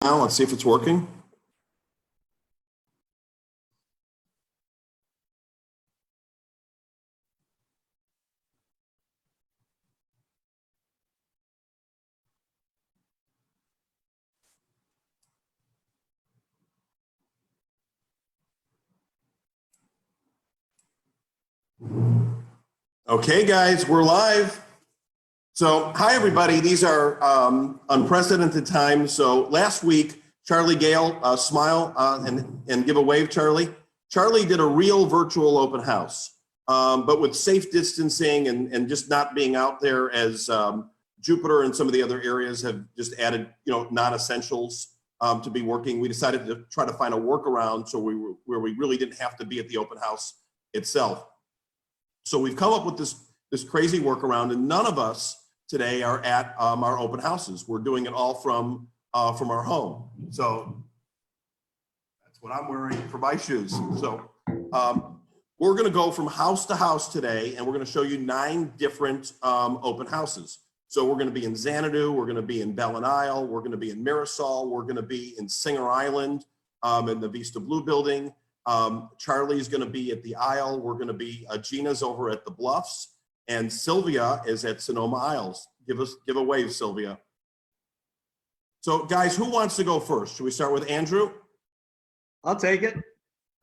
Now, let's see if it's working. Okay, guys, we're live. So, hi, everybody. These are unprecedented times. So, last week, Charlie Gale, smile and give a wave, Charlie. Charlie did a real virtual open house, but with safe distancing and just not being out there as Jupiter and some of the other areas have just added, non-essentials to be working. We decided to try to find a workaround so where we really didn't have to be at the open house itself. So we've come up with this crazy workaround, and none of us today are at our open houses. We're doing it all from our home. So that's what I'm wearing for my shoes. So we're going to go from house to house today, and we're going to show you 9 different open houses. So we're going to be in Xanadu, we're going to be in Belle Isle, we're going to be in Mirasol, we're going to be in Singer Island in the Vista Blue building. Charlie's going to be at the Isle. We're going to be, Gina's over at the Bluffs, and Sylvia is at Sonoma Isles. Give a wave, Sylvia. So guys, who wants to go first? Should we start with Andrew? I'll take it.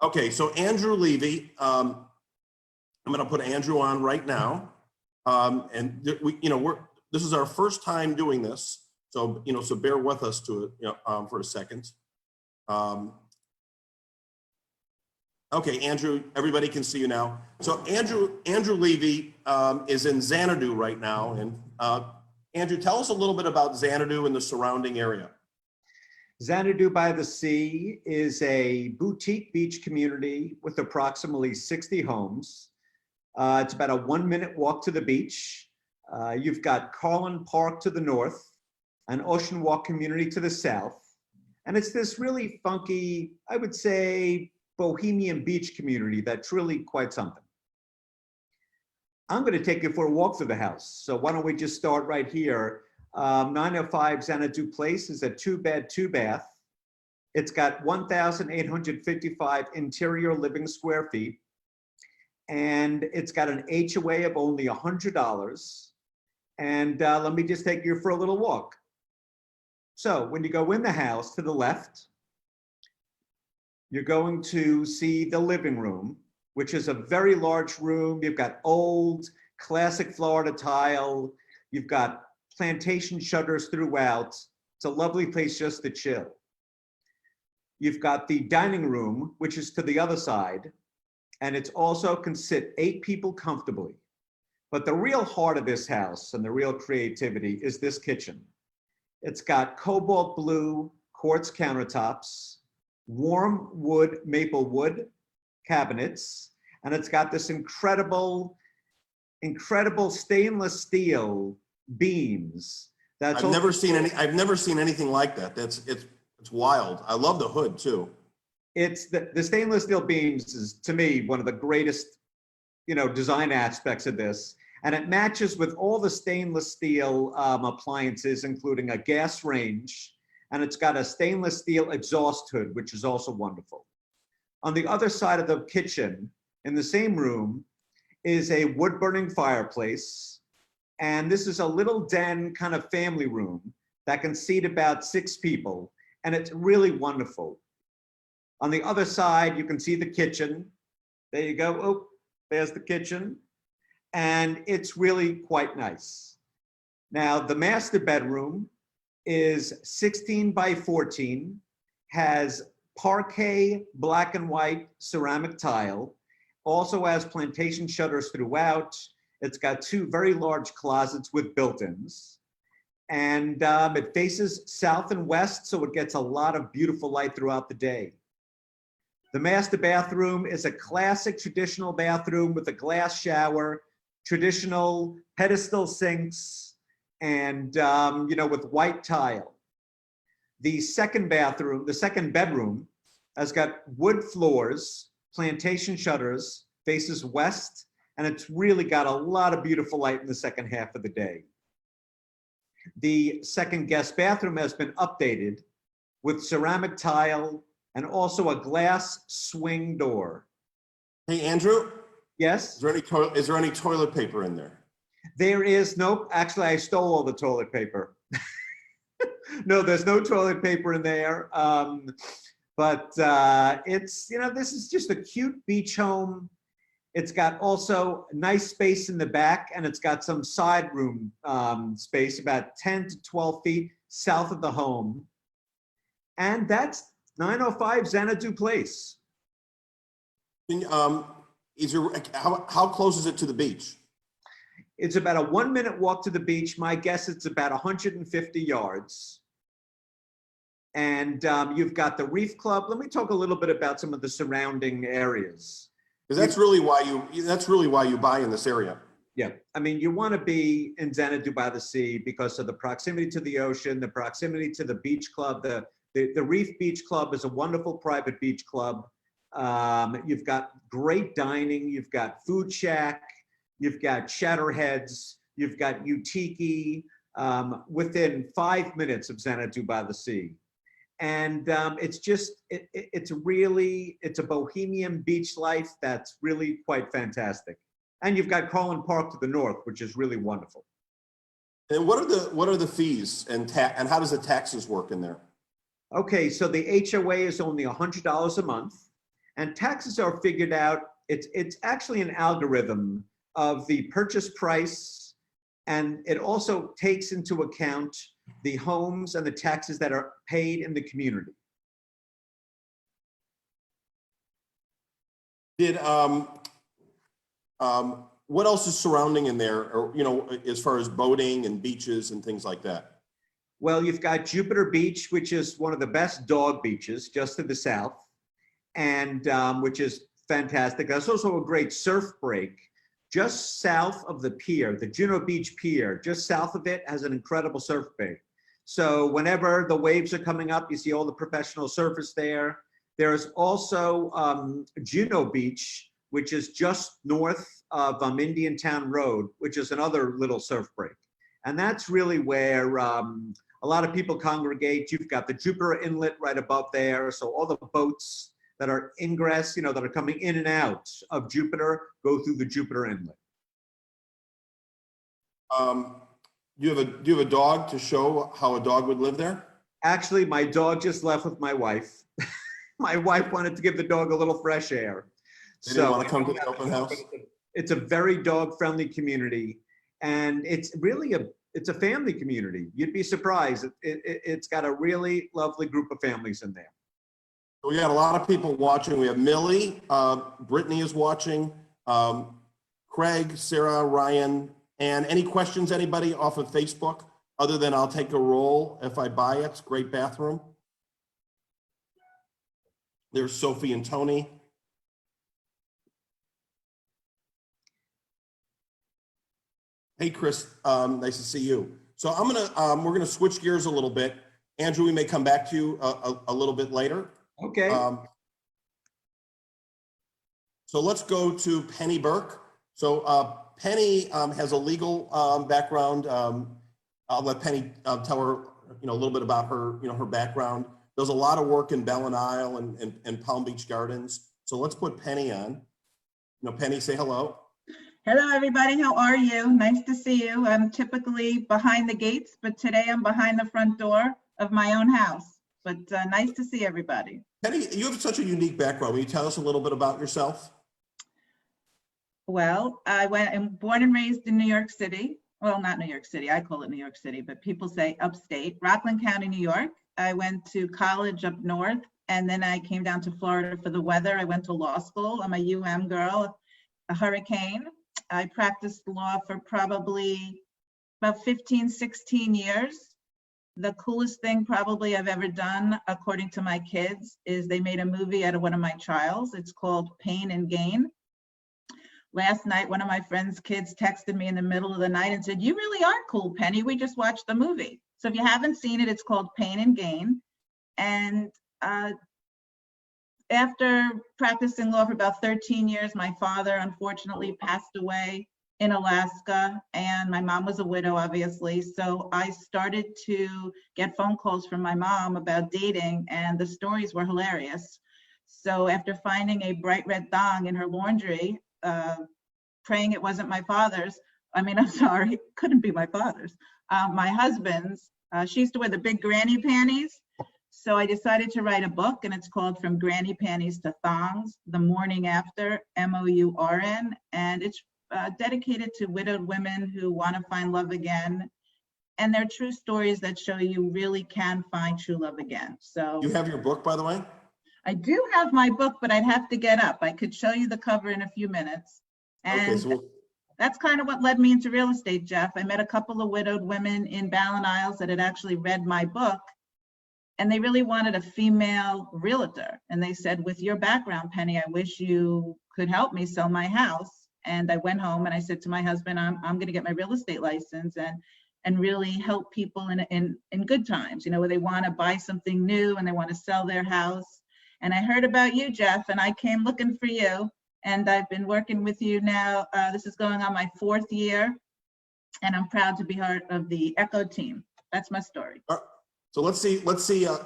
Okay, so Andrew Levy, I'm going to put Andrew on right now. And this is our first time doing this. So, so bear with us for a second. Okay, Andrew, everybody can see you now. So Andrew Levy is in Xanadu right now. And Andrew, tell us a little bit about Xanadu and the surrounding area. Xanadu by the Sea is a boutique beach community with approximately 60 homes. It's about a 1-minute walk to the beach. You've got Carlin Park to the north, an Ocean Walk community to the south. And it's this really funky, I would say, bohemian beach community that's really quite something. I'm going to take you for a walk through the house. So why don't we just start right here. 905 Xanadu Place is a 2-bed, 2-bath. It's got 1,855 interior living square feet. And it's got an HOA of only $100. And let me just take you for a little walk. So when you go in the house to the left, you're going to see the living room, which is a very large room. You've got old, classic Florida tile. You've got plantation shutters throughout. It's a lovely place just to chill. You've got the dining room, which is to the other side, and it also can sit 8 people comfortably. But the real heart of this house and the real creativity is this kitchen. It's got cobalt blue quartz countertops, warm wood, maple wood cabinets, and it's got this incredible stainless steel beams. I've never seen anything like that. It's wild. I love the hood too. It's the stainless steel beams is, to me, one of the greatest, design aspects of this. And it matches with all the stainless steel appliances, including a gas range. And it's got a stainless steel exhaust hood, which is also wonderful. On the other side of the kitchen, in the same room, is a wood-burning fireplace. And this is a little den kind of family room that can seat about 6 people. And it's really wonderful. On the other side, you can see the kitchen. There you go. Oh, there's the kitchen. And it's really quite nice. Now, the master bedroom is 16 by 14, has parquet black and white ceramic tile, also has plantation shutters throughout. It's got 2 very large closets with built-ins. And it faces south and west, so it gets a lot of beautiful light throughout the day. The master bathroom is a classic traditional bathroom with a glass shower, traditional pedestal sinks, and with white tile. The second bedroom has got wood floors, plantation shutters, faces west, and it's really got a lot of beautiful light in the second half of the day. The second guest bathroom has been updated with ceramic tile and also a glass swing door. Hey, Andrew, Yes? is there any toilet paper in there? There is no, actually, I stole all the toilet paper. No, there's no toilet paper in there. But it's, you know, this is just a cute beach home. It's got also nice space in the back, and it's got some side room space, about 10 to 12 feet south of the home. And that's 905 Xanadu Place. How close is it to the beach? It's about a 1-minute walk to the beach. My guess it's about 150 yards. And you've got the Reef Club. Let me talk a little bit about some of the surrounding areas. Because that's really why you buy in this area. Yeah, I mean, you want to be in Xanadu by the sea because of the proximity to the ocean, the proximity to the beach club. The Reef Beach Club is a wonderful private beach club. You've got great dining. You've got Food Shack. You've got Shatterheads. You've got Utiki within 5 minutes of Xanadu by the sea. And it's just, it's a bohemian beach life that's really quite fantastic. And you've got Carlin Park to the north, which is really wonderful. And what are the fees and how does the taxes work in there? Okay, so the HOA is only $100 a month, and taxes are figured out. It's actually an algorithm of the purchase price, and it also takes into account the homes and the taxes that are paid in the community. What else is surrounding in there, or, you know, as far as boating and beaches and things like that? Well, you've got Jupiter Beach, which is one of the best dog beaches just to the south, and which is fantastic. There's also a great surf break just south of the pier, the Juno Beach Pier, just south of it has an incredible surf break. So whenever the waves are coming up, you see all the professional surfers there. There's also Juno Beach, which is just north of Indian Town Road, which is another little surf break. And that's really where a lot of people congregate. You've got the Jupiter Inlet right above there. So all the boats that are ingress, you know, that are coming in and out of Jupiter go through the Jupiter Inlet. Do you have a dog to show how a dog would live there? Actually, my dog just left with my wife. My wife wanted to give the dog a little fresh air. They didn't want to come to the open house? It's a very dog-friendly community, and it's really it's a family community. You'd be surprised. It's got a really lovely group of families in there. We got a lot of people watching. We have Millie, Brittany is watching, Craig, Sarah, Ryan, and any questions, anybody off of Facebook, other than I'll take a roll if I buy it. Great bathroom. There's Sophie and Tony. Hey, Chris, nice to see you. So we're gonna switch gears a little bit. Andrew, we may come back to you a little bit later. Okay. So let's go to Penny Burke. So Penny has a legal background. I'll let Penny tell her, you know, a little bit about her, you know, her background. Does a lot of work in Bell and Isle and Palm Beach Gardens. So let's put Penny on. You know, Penny, say hello. Hello, everybody. How are you? Nice to see you. I'm typically behind the gates, but today I'm behind the front door of my own house. But nice to see everybody. Penny, you have such a unique background. Will you tell us a little bit about yourself? Well, I'm born and raised in New York City. Well, not New York City. I call it New York City, but people say upstate, Rockland County, New York. I went to college up north, and then I came down to Florida for the weather. I went to law school. I'm a UM girl, a hurricane. I practiced law for probably about 15, 16 years. The coolest thing probably I've ever done, according to my kids, is they made a movie out of one of my trials. It's called Pain and Gain. Last night, one of my friend's kids texted me in the middle of the night and said, "You really are cool, Penny. We just watched the movie." So if you haven't seen it, it's called Pain and Gain. And after practicing law for about 13 years, my father unfortunately passed away in Alaska, and my mom was a widow, obviously. So I started to get phone calls from my mom about dating, and the stories were hilarious. So after finding a bright red thong in her laundry, praying it wasn't my father's, I'm sorry, it couldn't be my father's, my husband's. She used to wear the big granny panties. So I decided to write a book, and it's called From Granny Panties to Thongs, The Morning After, MOURN, and it's dedicated to widowed women who want to find love again. And they're true stories that show you really can find true love again. So You have your book, by the way? I do have my book, but I'd have to get up. I could show you the cover in a few minutes. And Okay, so that's kind of what led me into real estate, Jeff. I met a couple of widowed women in Ballin Isles that had actually read my book, and they really wanted a female realtor. And they said, with your background, Penny, I wish you could help me sell my house. And I went home and I said to my husband, I'm going to get my real estate license and really help people in good times, where they want to buy something new and they want to sell their house. And I heard about you, Jeff, and I came looking for you. And I've been working with you now. This is going on my 4th year, and I'm proud to be part of the ECHO team. That's my story. So let's see,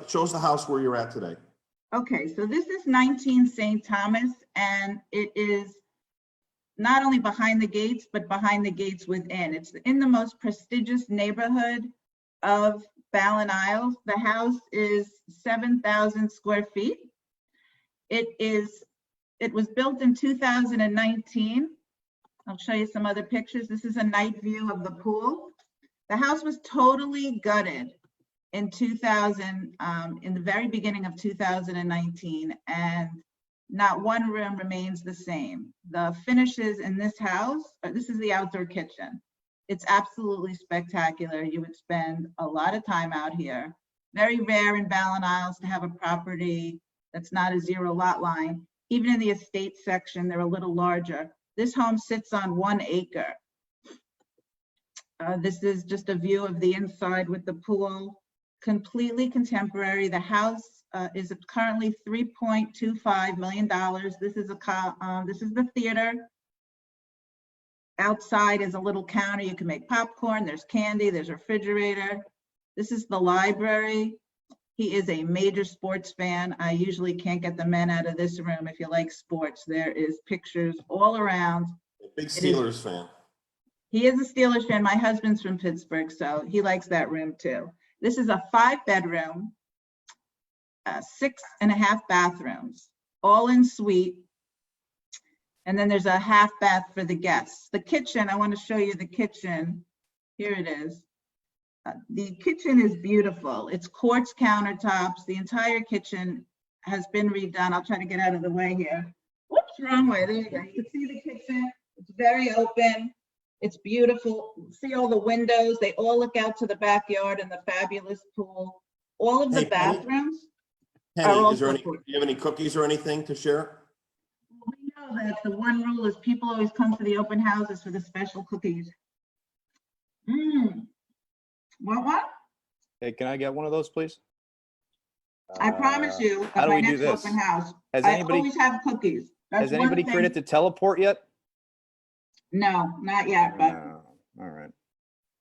show us the house where you're at today. Okay, so this is 19 St. Thomas, and it is not only behind the gates, but behind the gates within. It's in the most prestigious neighborhood of Ballin Isles. The house is 7,000 square feet. It was built in 2019. I'll show you some other pictures. This is a night view of the pool. The house was totally gutted in in the very beginning of 2019, and not one room remains the same. The finishes in this house, this is the outdoor kitchen. It's absolutely spectacular. You would spend a lot of time out here. Very rare in Ballin Isles to have a property that's not a 0 lot line. Even in the estate section, they're a little larger. This home sits on 1 acre. This is just a view of the inside with the pool. Completely contemporary. The house is currently $3.25 million. This is the theater. Outside is a little counter. You can make popcorn. There's candy. There's a refrigerator. This is the library. He is a major sports fan. I usually can't get the men out of this room. If you like sports, there is pictures all around. Big Steelers fan. He is a Steelers fan. My husband's from Pittsburgh, so he likes that room too. This is a 5-bedroom, 6.5 bathrooms, all in suite. And then there's a half bath for the guests. The kitchen, I want to show you the kitchen. Here it is. The kitchen is beautiful. It's quartz countertops. The entire kitchen has been redone. I'll try to get out of the way here. Whoops, wrong way. There you go. You can see the kitchen. It's very open. It's beautiful. See all the windows. They all look out to the backyard and the fabulous pool. All of the bathrooms Penny, are do also you have any cookies or anything to share? We know that the one rule is people always come to the open houses for the special cookies. What? Hey, can I get one of those, please? I promise you, how at do my we do next this? open house, Has I anybody always have cookies. That's has one anybody thing- created the teleport yet? No, not yet, but No. All right.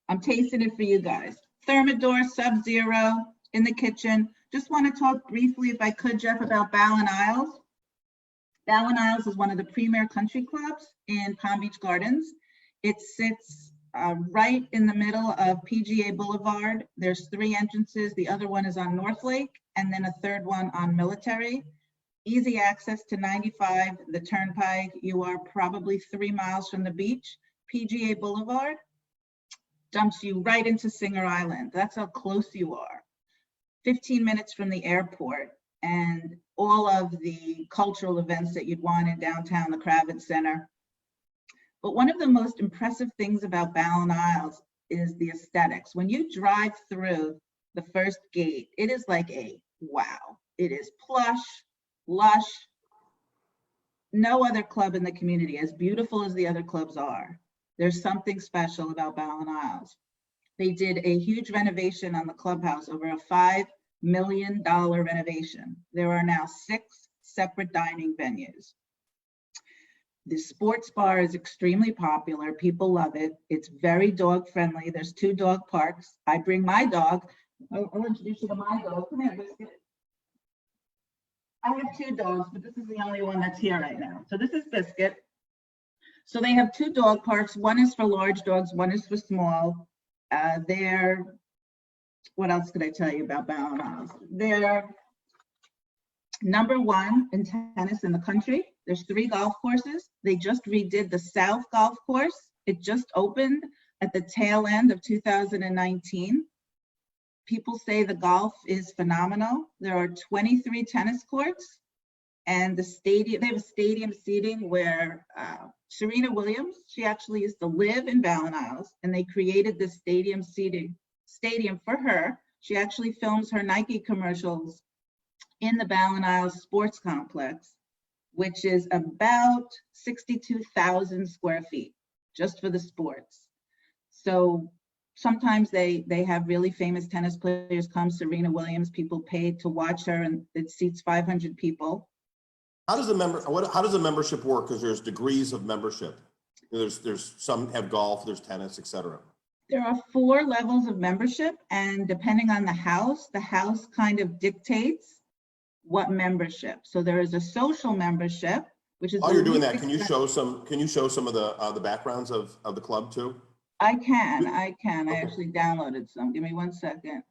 I'm tasting it for you guys. Thermidor Sub-Zero in the kitchen. Just want to talk briefly, if I could, Jeff, about Ballin Isles. Ballin Isles is one of the premier country clubs in Palm Beach Gardens. It sits right in the middle of PGA Boulevard. There's 3 entrances. The other one is on North Lake, and then a 3rd one on Military. Easy access to 95, the Turnpike. You are probably 3 miles from the beach. PGA Boulevard dumps you right into Singer Island. That's how close you are. 15 minutes from the airport, and all of the cultural events that you'd want in downtown, the Kravitz Center. But one of the most impressive things about Ballin Isles is the aesthetics. When you drive through the first gate, it is like a wow. It is plush, lush. No other club in the community, as beautiful as the other clubs are, there's something special about Ballin Isles. They did a huge renovation on the clubhouse, over a $5 million renovation. There are now 6 separate dining venues. The sports bar is extremely popular. People love it. It's very dog friendly. There's 2 dog parks. I bring my dog. I'll introduce you to my dog. Come here, Biscuit. I have 2 dogs, but this is the only one that's here right now. So this is Biscuit. So they have 2 dog parks. One is for large dogs, one is for small. What else could I tell you about Ballin? They're #1 in tennis in the country. There's 3 golf courses. They just redid the South Golf Course. It just opened at the tail end of 2019. People say the golf is phenomenal. There are 23 tennis courts, and they have a stadium seating where Serena Williams, she actually used to live in Ballin Isles, and they created this stadium for her. She actually films her Nike commercials in the Ballin Isles Sports Complex, which is about 62,000 square feet just for the sports. So sometimes they have really famous tennis players come. Serena Williams, people paid to watch her, and it seats 500 people. How does the membership work? Because there's degrees of membership. There's some have golf, there's tennis, etc. There are 4 levels of membership, and depending on the house kind of dictates what membership. So there is a social membership, which is. While you're doing that, can you show some of the backgrounds of the club too? I can. Okay. I actually downloaded some. Give me 1 second.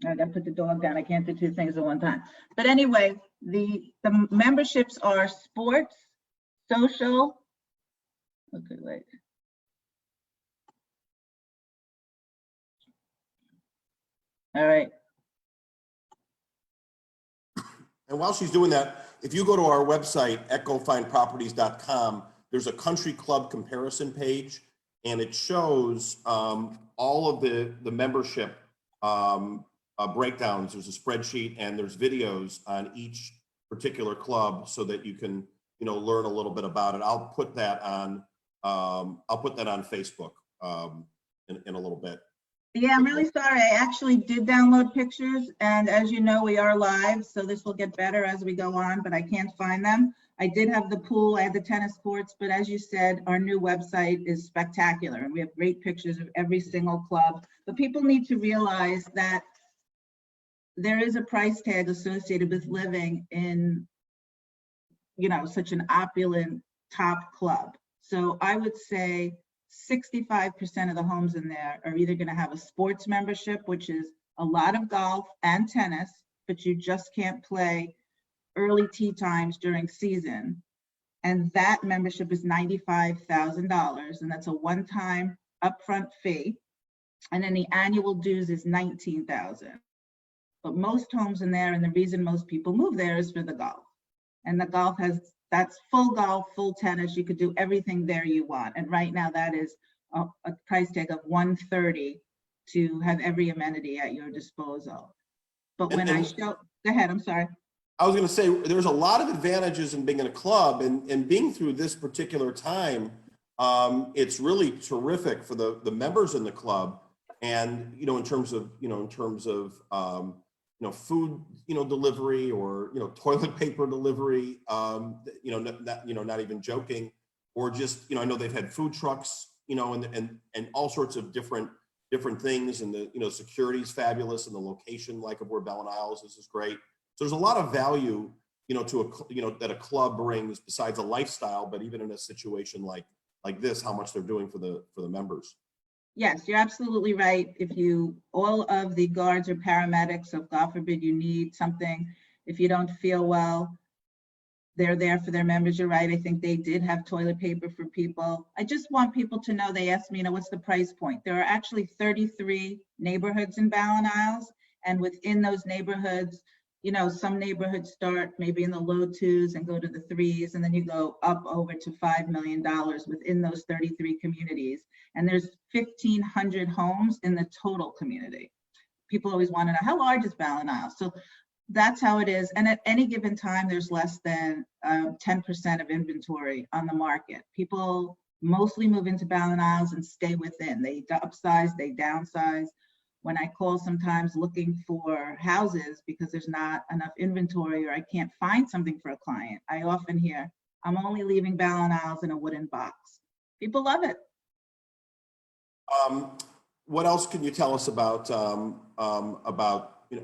I gotta put the dog down. I can't do 2 things at one time. But anyway, the memberships are sports, social. Okay, wait. All right. And while she's doing that, if you go to our website, ecofindproperties.com, there's a country club comparison page, and it shows all of the membership breakdowns. There's a spreadsheet and there's videos on each particular club so that you can, learn a little bit about it. I'll put that on Facebook in a little bit. Yeah, I'm really sorry. I actually did download pictures, and as you know, we are live, so this will get better as we go on, but I can't find them. I did have the pool, I had the tennis courts, but as you said, our new website is spectacular, and we have great pictures of every single club. But people need to realize that there is a price tag associated with living in, such an opulent top club. So I would say 65% of the homes in there are either going to have a sports membership, which is a lot of golf and tennis, but you just can't play early tee times during season. And that membership is $95,000, and that's a one-time upfront fee. And then the annual dues is $19,000. But most homes in there, and the reason most people move there is for the golf. And the golf that's full golf, full tennis. You could do everything there you want. And right now that is a price tag of $130 to have every amenity at your disposal. But when go ahead, I'm sorry. I was going to say, there's a lot of advantages in being in a club, and being through this particular time, it's really terrific for the members in the club. And, in terms of food, delivery, or, toilet paper delivery, not even joking, or just, I know they've had food trucks, and all sorts of different things. And the security is fabulous, and the location, like of where Ballin Isles is great. So there's a lot of value, that a club brings besides a lifestyle, but even in a situation like this, how much they're doing for the members. Yes, you're absolutely right. All of the guards or paramedics, so God forbid you need something, if you don't feel well, they're there for their members. You're right. I think they did have toilet paper for people. I just want people to know, they asked me, what's the price point? There are actually 33 neighborhoods in Ballin Isles, and within those neighborhoods, some neighborhoods start maybe in the low 2s and go to the 3s, and then you go up over to $5 million within those 33 communities. And there's 1,500 homes in the total community. People always want to know, how large is Ballin Isles? So that's how it is. And at any given time, there's less than 10% of inventory on the market. People mostly move into Ballin Isles and stay within. They upsize, they downsize. when I call sometimes looking for houses because there's not enough inventory or I can't find something for a client, I often hear, I'm only leaving balinals in a wooden box. People love it. What else can you tell us about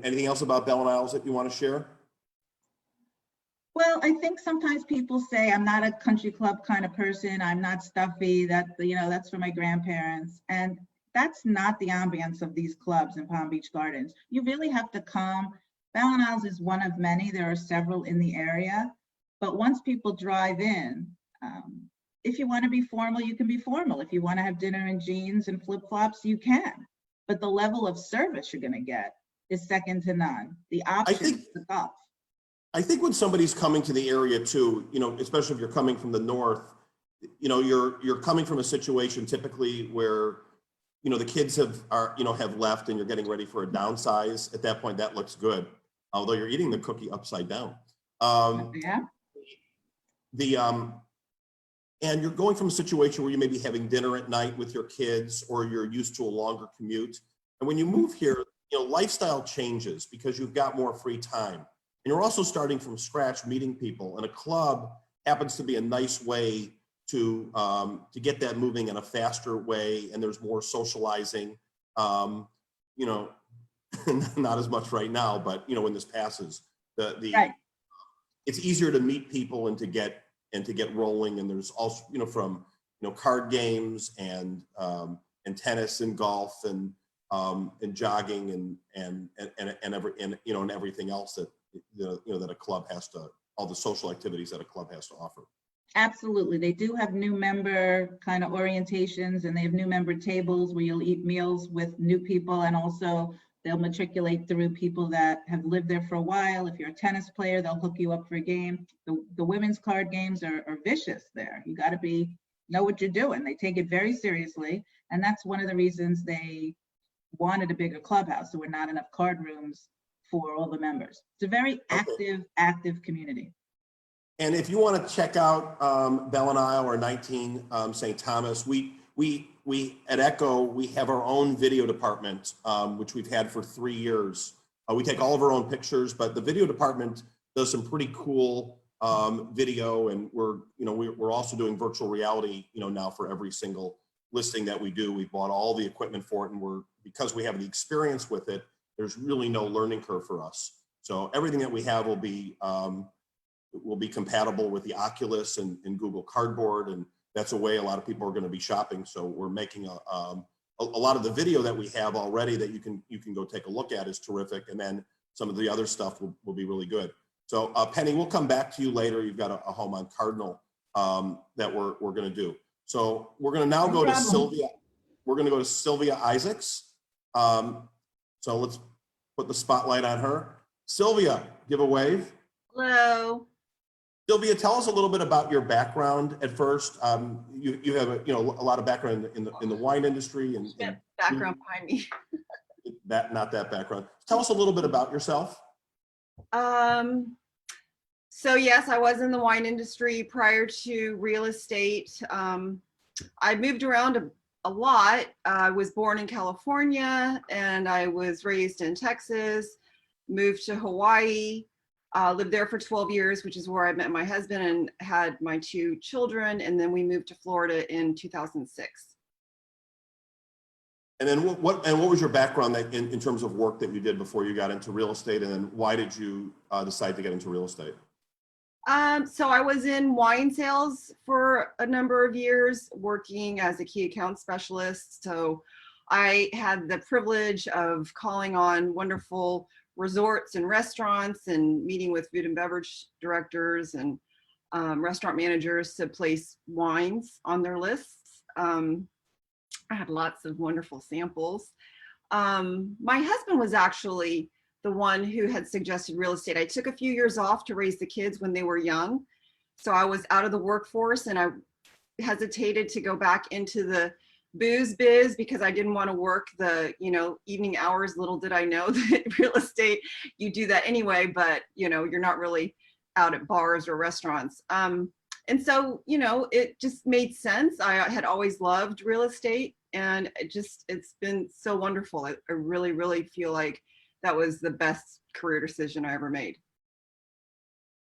anything else about Bell and Isles that you want to share? Well, I think sometimes people say I'm not a country club kind of person. I'm not stuffy. That's for my grandparents. And that's not the ambience of these clubs in Palm Beach Gardens. You really have to come. Bell and Isles is one of many. There are several in the area. But once people drive in, if you want to be formal, you can be formal. If you want to have dinner in jeans and flip-flops, you can. But the level of service you're going to get is second to none. The options, the golf. I think when somebody's coming to the area too, especially if you're coming from the north, you're coming from a situation typically where, the kids have left and you're getting ready for a downsize. At that point, that looks good, although you're eating the cookie upside down. Yeah. And you're going from a situation where you may be having dinner at night with your kids, or you're used to a longer commute. And when you move here, lifestyle changes because you've got more free time. And you're also starting from scratch, meeting people. And a club happens to be a nice way to get that moving in a faster way. And there's more socializing, not as much right now, but when this passes, Right. It's easier to meet people and to get rolling. And there's also, from card games and tennis and golf and jogging and everything else that that a club has to, all the social activities that a club has to offer. Absolutely. They do have new member kind of orientations, and they have new member tables where you'll eat meals with new people, and also they'll matriculate through people that have lived there for a while. If you're a tennis player, they'll hook you up for a game. The women's card games are vicious there. You got to know what you're doing. They take it very seriously. And that's one of the reasons they wanted a bigger clubhouse. There were not enough card rooms for all the members. It's a very active community. And if you want to check out Bell and Isle or 19 St. Thomas, we at Echo, we have our own video department, which we've had for 3 years. We take all of our own pictures, but the video department does some pretty cool video, and we're also doing virtual reality, now for every single listing that we do. We bought all the equipment for it, and because we have the experience with it, there's really no learning curve for us. So everything that we have will be compatible with the Oculus and Google Cardboard, and that's a way a lot of people are going to be shopping. So we're making a lot of the video that we have already that you can go take a look at is terrific, and then some of the other stuff will be really good. So Penny, we'll come back to you later. You've got a home on Cardinal that we're going to do. So we're going to now go to Sylvia. We're going to go to Sylvia Isaacs. So let's put the spotlight on her. Sylvia, give a wave. Hello. Sylvia, tell us a little bit about your background at first. You have a lot of background in the wine industry and Background behind me. not that background. Tell us a little bit about yourself. So yes, I was in the wine industry prior to real estate. I moved around a lot. I was born in California and I was raised in Texas, moved to Hawaii. Lived there for 12 years, which is where I met my husband and had my 2 children. And then we moved to Florida in 2006. And then what was your background in terms of work that you did before you got into real estate? And then why did you decide to get into real estate? So I was in wine sales for a number of years, working as a key account specialist. So I had the privilege of calling on wonderful resorts and restaurants and meeting with food and beverage directors and restaurant managers to place wines on their lists. I had lots of wonderful samples. My husband was actually the one who had suggested real estate. I took a few years off to raise the kids when they were young. So I was out of the workforce and I hesitated to go back into the booze biz because I didn't want to work the, evening hours. Little did I know that real estate, you do that anyway, but you're not really out at bars or restaurants. And so, it just made sense. I had always loved real estate. And it's been so wonderful. I really, really feel like that was the best career decision I ever made.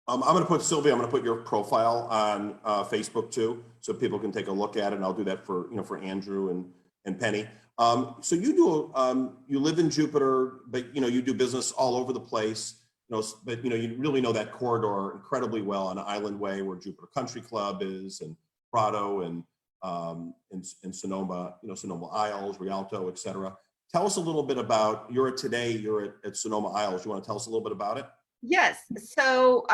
I'm going to put, Sylvia, I'm going to put your profile on Facebook too, so people can take a look at it. And I'll do that for, for Andrew and Penny. So you do, you live in Jupiter, but, you do business all over the place, but, you really know that corridor incredibly well on Island Way, where Jupiter Country Club is, and Prado, and Sonoma, Sonoma Isles, Rialto, et cetera. Tell us a little bit about, you're at Sonoma Isles. You want to tell us a little bit about it? Yes. So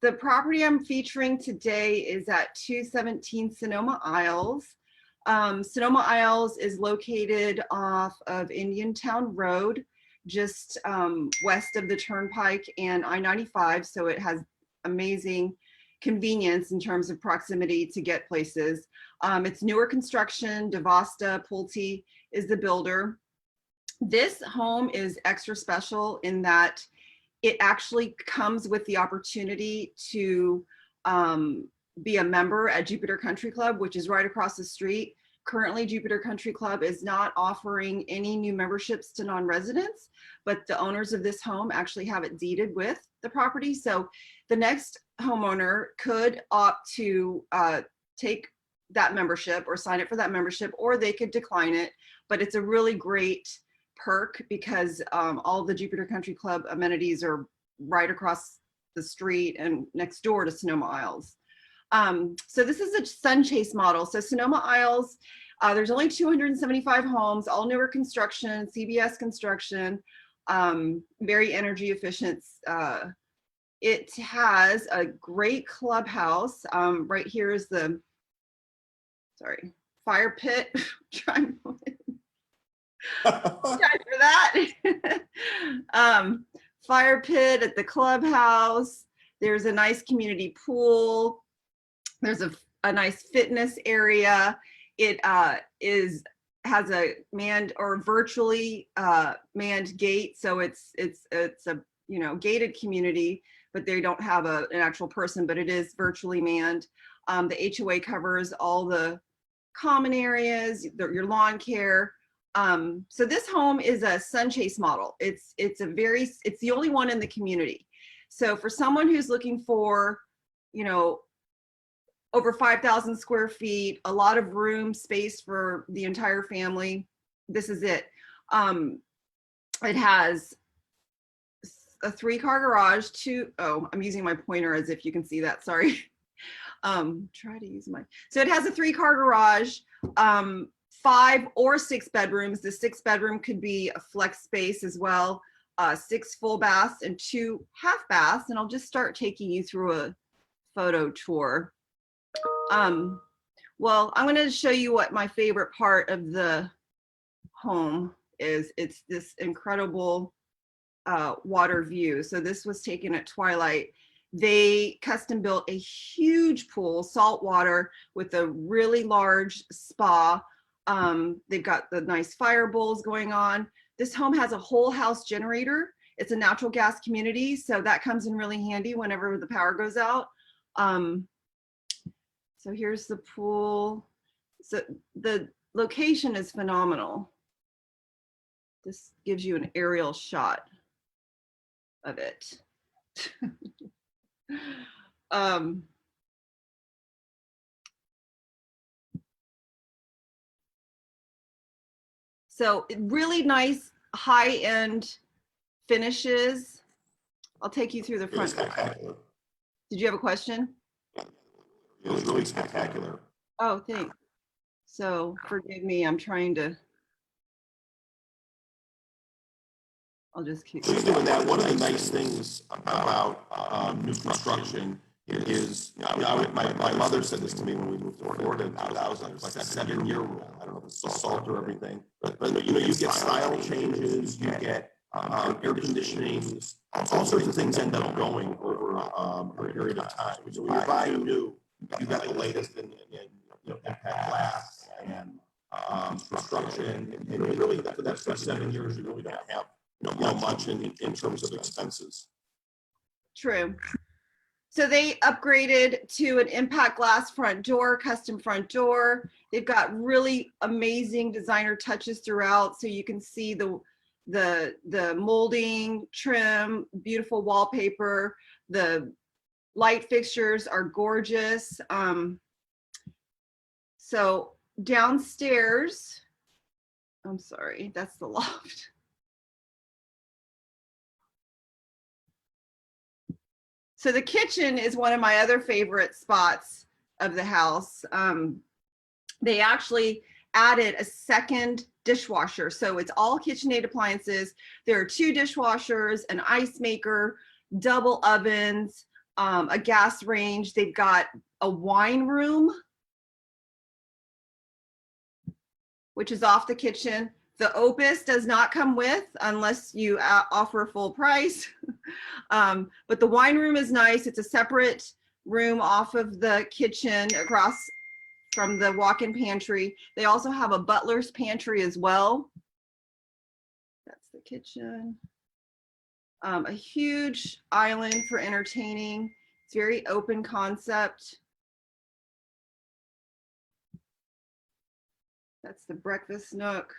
the property I'm featuring today is at 217 Sonoma Isles. Sonoma Isles is located off of Indiantown Road, just west of the Turnpike and I-95. So it has amazing convenience in terms of proximity to get places. It's newer construction. DeVosta Pulte is the builder. This home is extra special in that it actually comes with the opportunity to be a member at Jupiter Country Club, which is right across the street. Currently, Jupiter Country Club is not offering any new memberships to non-residents, but the owners of this home actually have it deeded with the property. So the next homeowner could opt to take that membership or sign up for that membership, or they could decline it. But it's a really great perk because all the Jupiter Country Club amenities are right across the street and next door to Sonoma Isles. So this is a sun chase model. So Sonoma Isles, there's only 275 homes, all newer construction, CBS construction, very energy efficient. It has a great clubhouse. Right here is the, fire pit. Sorry for that. Fire pit at the clubhouse. There's a nice community pool. There's a nice fitness area. It has a manned or virtually manned gate, so it's a gated community, but they don't have an actual person, but it is virtually manned. The HOA covers all the common areas, your lawn care. So this home is a sun chase model. It's the only one in the community. So for someone who's looking for, over 5,000 square feet, a lot of room space for the entire family, this is it. It has a 3-car garage, I'm using my pointer as if you can see that, sorry. Try to use so it has a 3-car garage, 5 or 6 bedrooms. The 6th bedroom could be a flex space as well, 6 full baths and 2 half baths. And I'll just start taking you through a photo tour. Well, I'm going to show you what my favorite part of the home is. It's this incredible water view. So this was taken at twilight. They custom built a huge pool, salt water, with a really large spa. They've got the nice fire bowls going on. This home has a whole house generator. It's a natural gas community, so that comes in really handy whenever the power goes out. So here's the pool. So the location is phenomenal. This gives you an aerial shot of it. So really nice high-end finishes. I'll take you through the front. Did you have a question? It was really spectacular. Oh, thanks. So forgive me, I'm trying to. I'll just keep doing that. One of the nice things about new construction is, my mother said this to me when we moved to Florida in 2000. It's like a 7-year rule. I don't know if it's the salt or everything, but you get style changes, you get air conditioning, all sorts of things end up going over a period of time. So when you're buying new, you got the latest in impact glass and construction, and really for that first 7 years, you really don't have much in terms of expenses. True. So they upgraded to an impact glass front door, custom front door. They've got really amazing designer touches throughout, so you can see the molding, trim, beautiful wallpaper. The light fixtures are gorgeous. So downstairs, I'm sorry, that's the loft. So the kitchen is one of my other favorite spots of the house. They actually added a second dishwasher. So it's all KitchenAid appliances. There are 2 dishwashers, an ice maker, double ovens, a gas range. They've got a wine room, which is off the kitchen. The Opus does not come with unless you offer full price. But the wine room is nice. It's a separate room off of the kitchen across from the walk-in pantry. They also have a butler's pantry as well. That's the kitchen. A huge island for entertaining. It's very open concept. That's the breakfast nook.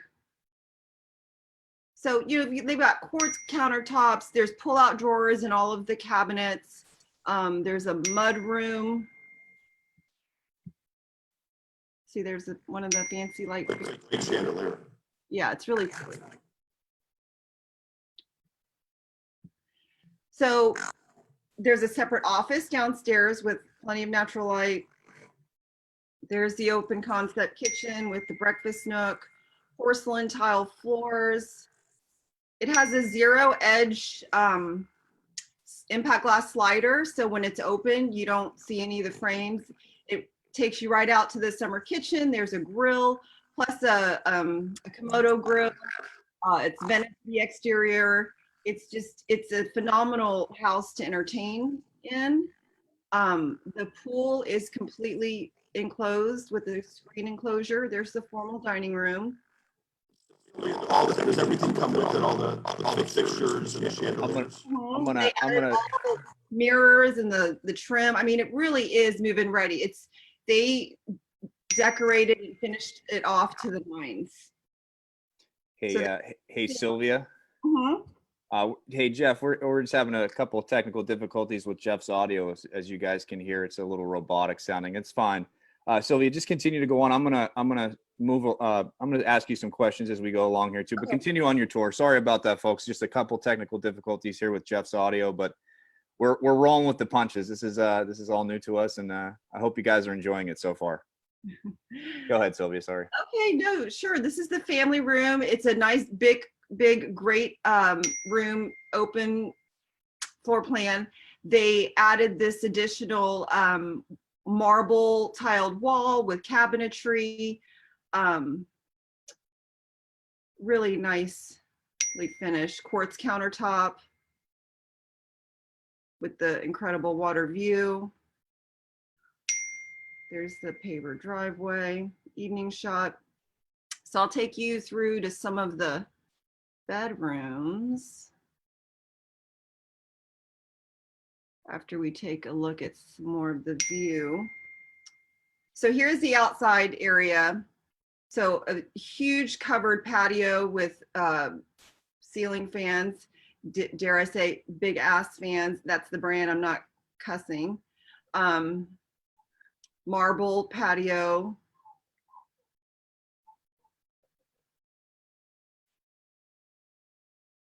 So, you know, they've got quartz countertops. There's pull-out drawers in all of the cabinets. There's a mud room. See, there's one of the fancy light chandelier. Yeah, it's really cool. So there's a separate office downstairs with plenty of natural light. There's the open concept kitchen with the breakfast nook, porcelain tile floors. It has a zero edge impact glass slider. So when it's open, you don't see any of the frames. It takes you right out to the summer kitchen. There's a grill plus a Komodo grill. It's vented to the exterior. It's a phenomenal house to entertain in. The pool is completely enclosed with a screen enclosure. There's the formal dining room. Does everything come with it? All the fixtures and the chandeliers? I'm gonna All the mirrors and the trim. I mean, it really is move-in ready. They decorated and finished it off to the nines. Hey, So- hey, Sylvia. Mhm. Hey, Jeff, we're just having a couple of technical difficulties with Jeff's audio. As you guys can hear, it's a little robotic sounding. It's fine. Sylvia, just continue to go on. I'm gonna move. I'm gonna ask you some questions as we go along here too. But Okay. continue on your tour. Sorry about that, folks. Just a couple technical difficulties here with Jeff's audio, but we're rolling with the punches. This is all new to us, and I hope you guys are enjoying it so far. Go ahead, Sylvia. Sorry. Okay, no, sure. This is the family room. It's a nice, big, great room, open floor plan. They added this additional marble tiled wall with cabinetry. Really nicely finished quartz countertop with the incredible water view. There's the paver driveway, evening shot. So I'll take you through to some of the bedrooms after we take a look at some more of the view. So here's the outside area. So a huge covered patio with ceiling fans, dare I say big ass fans. That's the brand, I'm not cussing. Marble patio.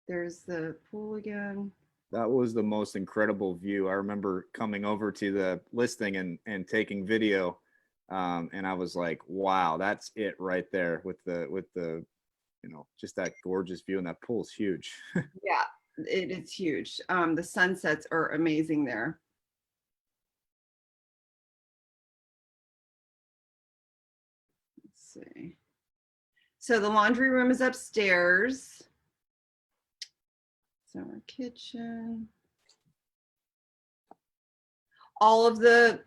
There's the pool again. That was the most incredible view. I remember coming over to the listing and taking video, and I was like, "Wow, that's it right there with the just that gorgeous view, and that pool's huge." Yeah, it is huge. The sunsets are amazing there. Let's see. So the laundry room is upstairs. So our kitchen. All of the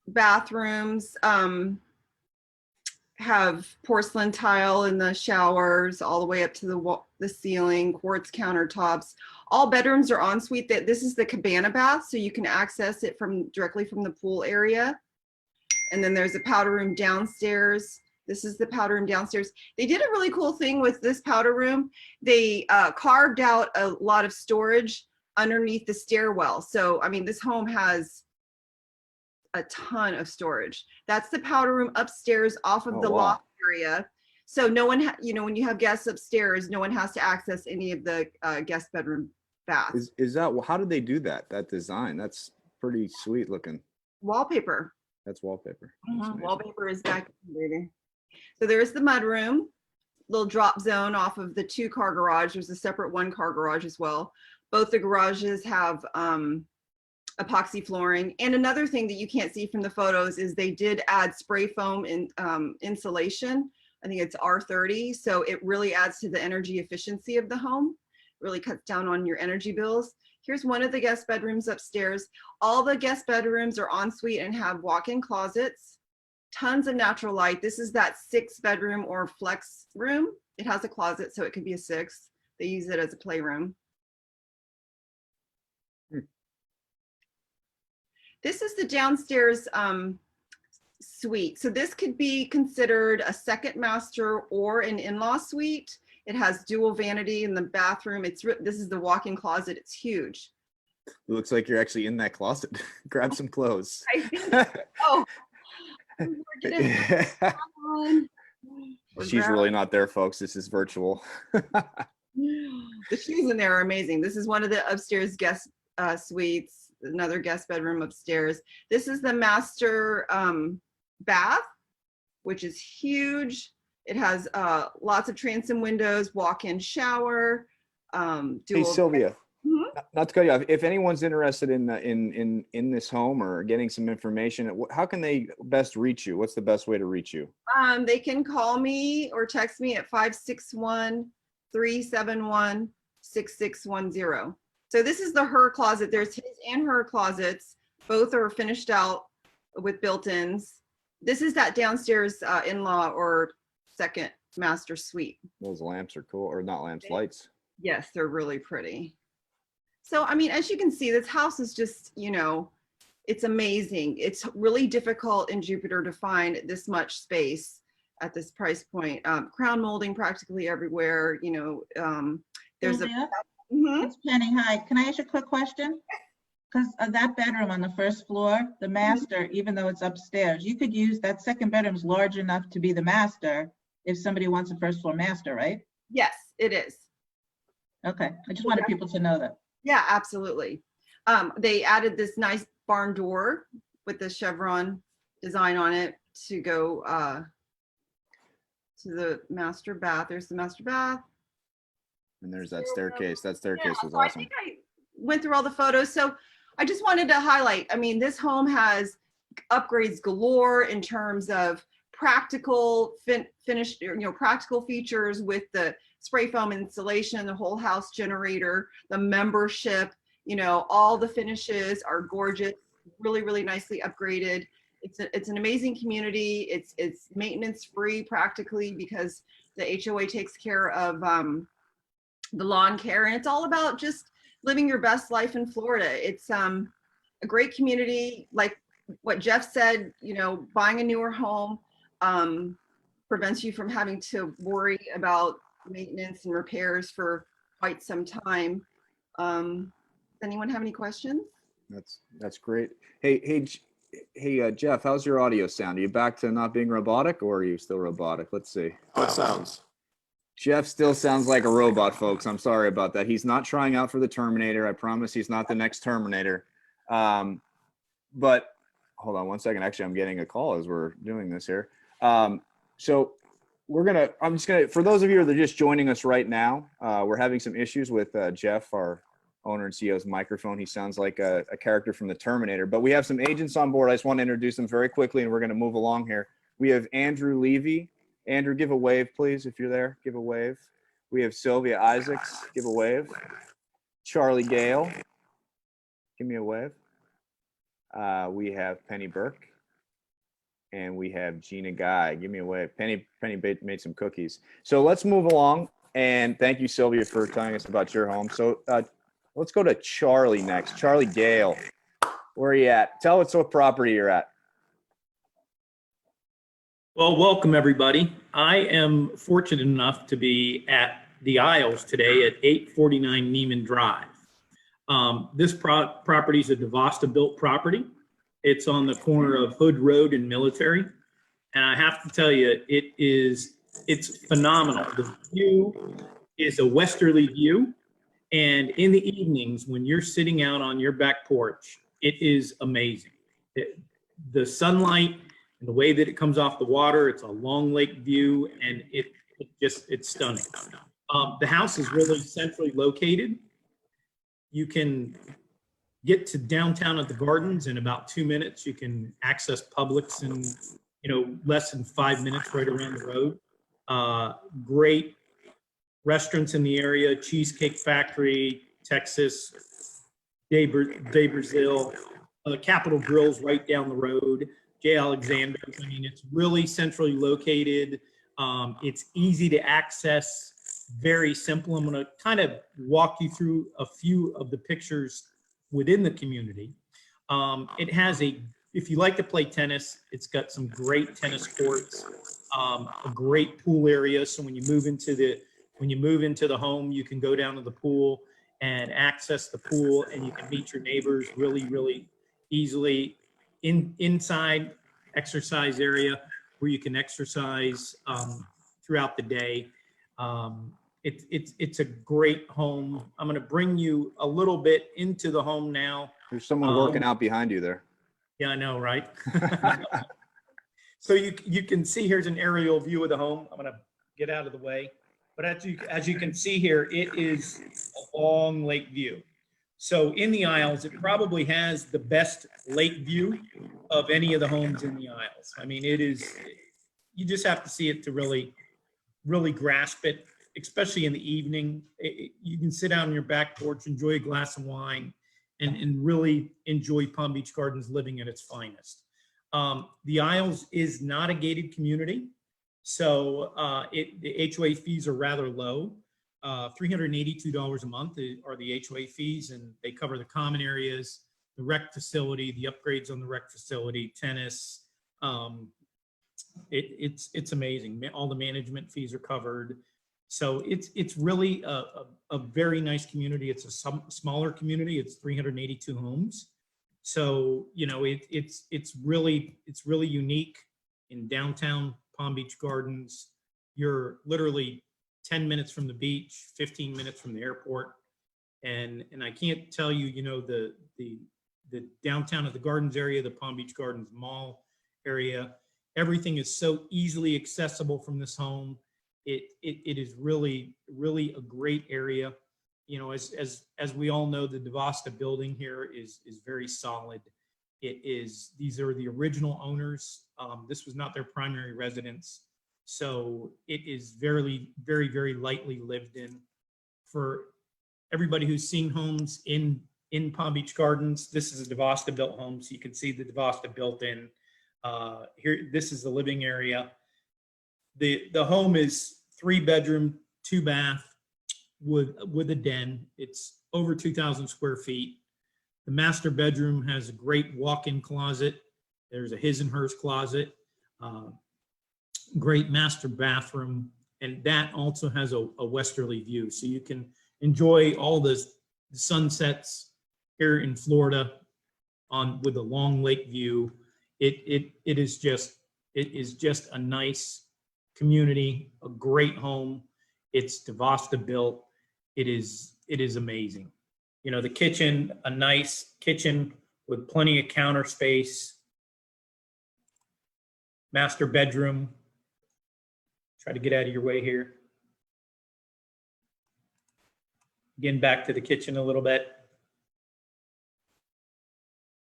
bathrooms have porcelain tile in the showers all the way up to the ceiling, quartz countertops. All bedrooms are ensuite. This is the cabana bath, so you can access it directly from the pool area. And then there's a powder room downstairs. This is the powder room downstairs. They did a really cool thing with this powder room. They carved out a lot of storage underneath the stairwell. So, I mean, this home has a ton of storage. That's the powder room upstairs off of Oh, the wow. loft area. So no one, you know, when you have guests upstairs, no one has to access any of the guest bedroom baths. Is that, how did they do that? That design? That's pretty sweet looking. Wallpaper. That's wallpaper. That's amazing. Wallpaper is back, baby. So there's the mudroom, little drop zone off of the 2-car garage. There's a separate 1-car garage as well. Both the garages have epoxy flooring. And another thing that you can't see from the photos is they did add spray foam in insulation. I think it's R30. So it really adds to the energy efficiency of the home, really cuts down on your energy bills. Here's one of the guest bedrooms upstairs. All the guest bedrooms are ensuite and have walk-in closets, tons of natural light. This is that 6-bedroom or flex room. It has a closet, so it could be a 6. They use it as a playroom. This is the downstairs suite. So this could be considered a second master or an in-law suite. It has dual vanity in the bathroom. This is the walk-in closet. It's huge. It looks like you're actually in that closet. Grab some clothes. I think, oh, She's really not there, folks. This is virtual. the shoes in there are amazing. This is one of the upstairs guest suites, another guest bedroom upstairs. This is the master bath, which is huge. It has lots of transom windows, walk-in shower. Hey, Sylvia, Mhm. not to cut you off. If anyone's interested in this home or getting some information, how can they best reach you? What's the best way to reach you? They can call me or text me at 561-371-6610. So this is the her closet. There's his and her closets. Both are finished out with built-ins. This is that downstairs in-law or second master suite. Those lamps are cool, or not lamps, lights. Yes, they're really pretty. So, I mean, as you can see, this house is just, you know, it's amazing. It's really difficult in Jupiter to find this much space at this price point. Crown molding practically everywhere, you know, there's Sylvia, Mhm. it's Penny. Hi, can I ask you a quick question? Because of that bedroom on the first floor, the master, even though it's upstairs, you could use that second bedroom's large enough to be the master if somebody wants a first floor master, right? Yes, it is. Okay, I just wanted people to know that. Yeah, absolutely. They added this nice barn door with the chevron design on it to go to the master bath. There's the master bath. And there's that staircase. That staircase was So I awesome. think I went through all the photos. So I just wanted to highlight, I mean, this home has upgrades galore in terms of practical finished, you know, practical features with the spray foam installation, the whole house generator, the membership, you know, all the finishes are gorgeous, really, really nicely upgraded. It's an amazing community. It's maintenance free practically because the HOA takes care of the lawn care, and it's all about just living your best life in Florida. It's a great community. Like what Jeff said, you know, buying a newer home prevents you from having to worry about maintenance and repairs for quite some time. Does anyone have any questions? That's great. Hey, Jeff, how's your audio sound? Are you back to not being robotic, or are you still robotic? Let's see. How it sounds. Jeff still sounds like a robot, folks. I'm sorry about that. He's not trying out for the Terminator. I promise he's not the next Terminator. But hold on one second. Actually, I'm getting a call as we're doing this here. So I'm just gonna, for those of you that are just joining us right now, we're having some issues with Jeff, our owner and CEO's microphone. He sounds like a character from the Terminator, but we have some agents on board. I just want to introduce them very quickly and we're going to move along here. We have Andrew Levy. Andrew, give a wave, please. If you're there, give a wave. We have Sylvia Isaacs. Give a wave. Charlie Gale. Give me a wave. We have Penny Burke. And we have Gina Guy. Give me a wave. Penny made some cookies. So let's move along. And thank you, Sylvia, for telling us about your home. So let's go to Charlie next. Charlie Gale. Where are you at? Tell us what property you're at. Well, welcome everybody. I am fortunate enough to be at the Isles today at 849 Neiman Drive. This property is a DeVosta built property. It's on the corner of Hood Road and Military. And I have to tell you, it's phenomenal. The view is a westerly view. And in the evenings, when you're sitting out on your back porch, it is amazing. The sunlight and the way that it comes off the water, it's a long lake view, and it's stunning. The house is really centrally located. You can get to downtown at the Gardens in about 2 minutes. You can access Publix in, less than 5 minutes right around the road. Great restaurants in the area: Cheesecake Factory, Texas, De Brazil, Capitol Grill's right down the road, J. Alexander's. I mean, it's really centrally located. It's easy to access, very simple. I'm going to kind of walk you through a few of the pictures within the community. It has if you like to play tennis, it's got some great tennis courts, a great pool area. So when you move into the home, you can go down to the pool and access the pool, and you can meet your neighbors really, really easily. Inside exercise area where you can exercise throughout the day. It's a great home. I'm going to bring you a little bit into the home now. There's someone working out behind you there. Yeah, I know, right? So you can see, here's an aerial view of the home. I'm going to get out of the way. But as you can see here, it is a long lake view. So in the Isles, it probably has the best lake view of any of the homes in the Isles. I mean, you just have to see it to really, really grasp it, especially in the evening. You can sit out on your back porch, enjoy a glass of wine, and really enjoy Palm Beach Gardens living at its finest. The Isles is not a gated community, so the HOA fees are rather low. $382 a month are the HOA fees, and they cover the common areas, the rec facility, the upgrades on the rec facility, tennis. It's amazing. All the management fees are covered. So it's really a very nice community. It's a smaller community. It's 382 homes. So, it's really unique in downtown Palm Beach Gardens. You're literally 10 minutes from the beach, 15 minutes from the airport. And I can't tell you, the downtown of the Gardens area, the Palm Beach Gardens Mall area, everything is so easily accessible from this home. It is really, really a great area. As we all know, the DeVosta building here is very solid. These are the original owners. This was not their primary residence. So it is very, very, very lightly lived in. For everybody who's seen homes in Palm Beach Gardens, this is a DeVosta built home. So you can see the DeVosta built in. Here, this is the living area. The home is 3-bedroom, 2-bath with a den. It's over 2,000 square feet. The master bedroom has a great walk-in closet. There's a his and hers closet. Great master bathroom, and that also has a westerly view, so you can enjoy all the sunsets here in Florida with a long lake view. It is just a nice community, a great home. It's DeVosta built. It is amazing. The kitchen, a nice kitchen with plenty of counter space. Master bedroom. Try to get out of your way here. Again, back to the kitchen a little bit.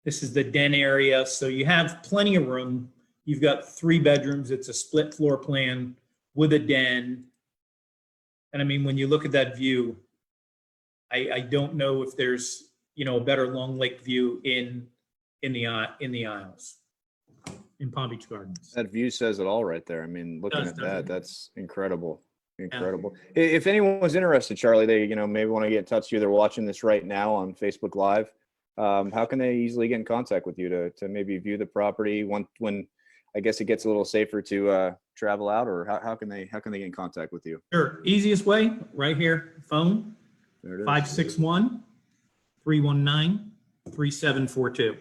This is the den area. So you have plenty of room. You've got 3 bedrooms. It's a split floor plan with a den. And I mean, when you look at that view, I don't know if there's, a better long lake view in the Isles. In Palm Beach Gardens. That view says it all right there. I mean, looking at that, that's incredible. Incredible. Yeah. If anyone was interested, Charlie, they, maybe want to get in touch with you. They're watching this right now on Facebook Live. How can they easily get in contact with you to maybe view the property when I guess it gets a little safer to travel out, or how can they get in contact with you? Sure. Easiest way, right here, phone, There it is. 561-319-3742.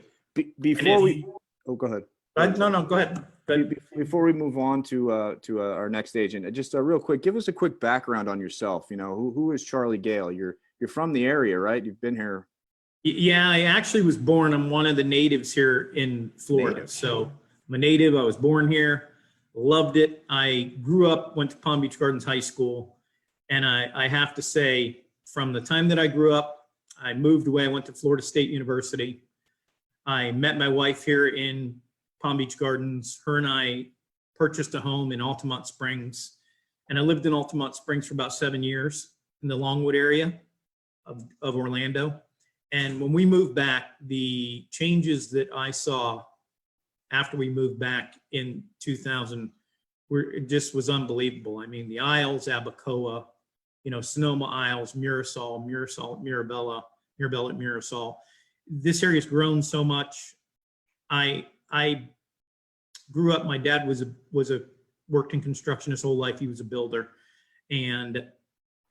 Before we, oh, go ahead. No, go ahead. Before we move on to our next agent, just real quick, give us a quick background on yourself. You know, who is Charlie Gale? You're from the area, right? You've been here. Yeah, I actually was born. I'm one of the natives here in Florida. Native. So I'm a native. I was born here, loved it. I grew up, went to Palm Beach Gardens High School. And I have to say, from the time that I grew up, I moved away. I went to Florida State University. I met my wife here in Palm Beach Gardens. Her and I purchased a home in Altamont Springs. And I lived in Altamont Springs for about 7 years in the Longwood area of Orlando. And when we moved back, the changes that I saw after we moved back in 2000 it just was unbelievable. I mean, the Isles, Abacoa, you know, Sonoma Isles, Mirasol, Mirabella, Mirasol. This area's grown so much. I grew up, my dad worked in construction his whole life. He was a builder, and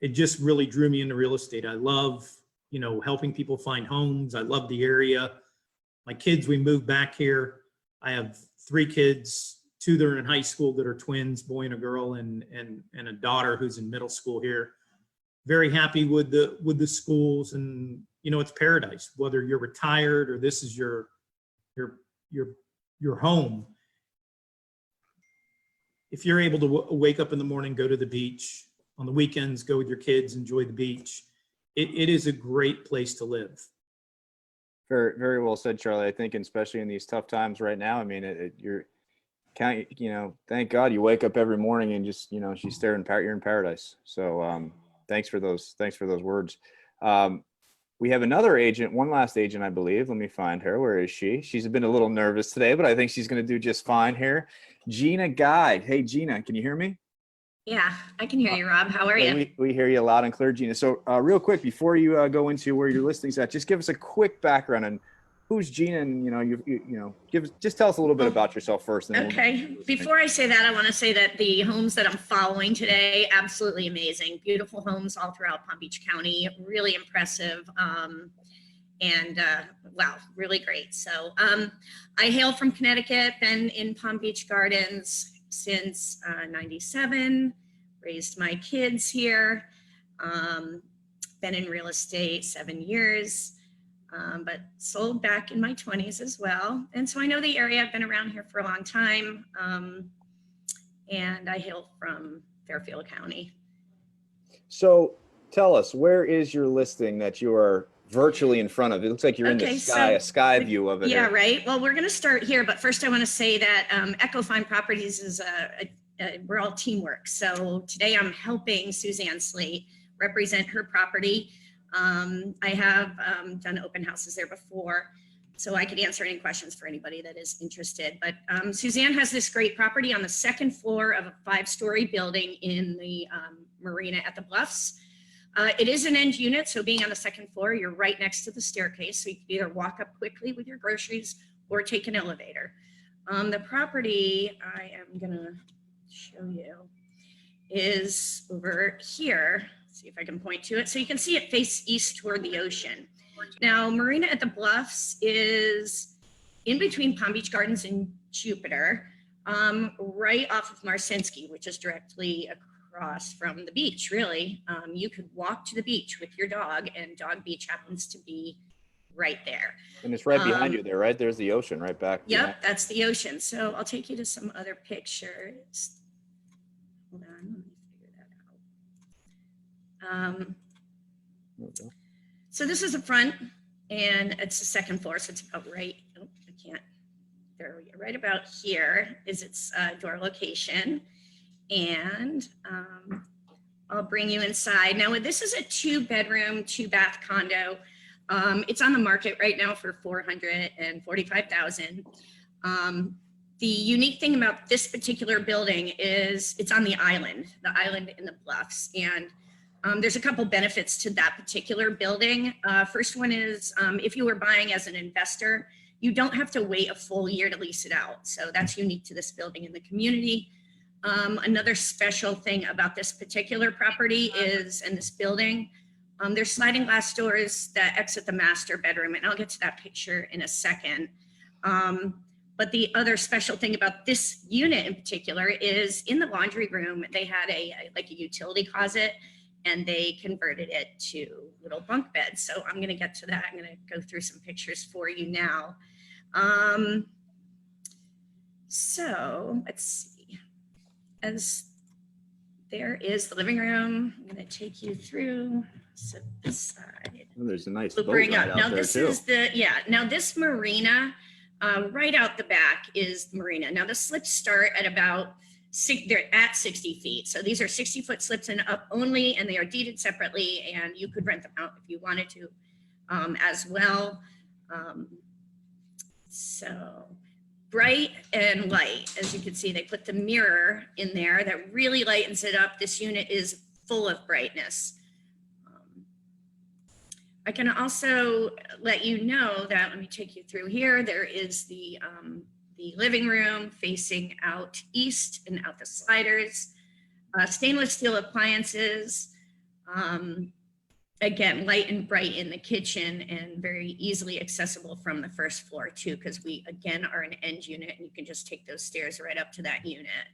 it just really drew me into real estate. I love, you know, helping people find homes. I love the area. My kids, we moved back here. I have 3 kids, 2 that are in high school that are twins, boy and a girl, and a daughter who's in middle school here. Very happy with the schools, and you know, it's paradise. Whether you're retired or this is your home, if you're able to wake up in the morning, go to the beach, on the weekends, go with your kids, enjoy the beach. It is a great place to live. Very, very well said, Charlie. I think, especially in these tough times right now, I mean, you're thank God you wake up every morning and just, you know, you're in paradise. So thanks for those words. We have another agent, one last agent, I believe. Let me find her. Where is she? She's been a little nervous today, but I think she's going to do just fine here. Gina Guide. Hey, Gina, can you hear me? Yeah, I can hear you, Rob. How are you? We hear you loud and clear, Gina. So real quick, before you go into where your listing's at, just give us a quick background on who's Gina, and just tell us a little bit about yourself first. And okay. Before I say that, I want to say that the homes that I'm following today, absolutely amazing. Beautiful homes all throughout Palm Beach County, really impressive. Wow, really great. So I hail from Connecticut, been in Palm Beach Gardens since 97, raised my kids here, been in real estate 7 years, but sold back in my 20s as well. And so I know the area. I've been around here for a long time, and I hail from Fairfield County. So tell us, where is your listing that you are virtually in front of? It looks like you're in the sky, a sky view of it. Yeah, here. right. Well, we're going to start here, but first I want to say that Echo Fine Properties is we're all teamwork. So today I'm helping Suzanne Slate represent her property. I have done open houses there before, so I could answer any questions for anybody that is interested. But Suzanne has this great property on the 2nd floor of a 5-story building in the marina at the Bluffs. It is an end unit, so being on the 2nd floor, you're right next to the staircase, so you can either walk up quickly with your groceries or take an elevator. The property I am gonna show you is over here. Let's see if I can point to it. So you can see it face east toward the ocean. Now, Marina at the Bluffs is in between Palm Beach Gardens and Jupiter, right off of Marcinski, which is directly across from the beach, really. You could walk to the beach with your dog, and Dog Beach happens to be right there. And it's right behind you there, right? There's the ocean right back. Yep, that's the ocean. So I'll take you to some other pictures. Hold on, let me figure that out. So this is the front, and it's the 2nd floor, so it's about right. Oh, I can't. There we go. Right about here is its door location, and I'll bring you inside. Now, this is a 2-bedroom, 2-bath condo. It's on the market right now for $445,000. The unique thing about this particular building is it's on the island in the Bluffs. And there's a couple benefits to that particular building. First one is if you were buying as an investor, You don't have to wait a full year to lease it out. So that's unique to this building in the community. Another special thing about this particular property is, and this building, there's sliding glass doors that exit the master bedroom, and I'll get to that picture in a second. But the other special thing about this unit in particular is in the laundry room, they had like a utility closet, and they converted it to little bunk beds. So I'm going to get to that. I'm going to go through some pictures for you now. So let's see. As there is the living room, I'm going to take you through. So this side. Oh, there's a nice We'll boat bring ride up. out Now there this too. is the, yeah, now this marina, right out the back is the marina. Now the slips start at about they're at 60 feet. So these are 60-foot slips and up only, and they are deeded separately, and you could rent them out if you wanted to as well. So bright and light, as you can see, they put the mirror in there that really lightens it up. This unit is full of brightness. I can also let you know that, let me take you through here. There is the living room facing out east and out the sliders. Stainless steel appliances. Again, light and bright in the kitchen and very easily accessible from the first floor too, because we, again, are an end unit and you can just take those stairs right up to that unit.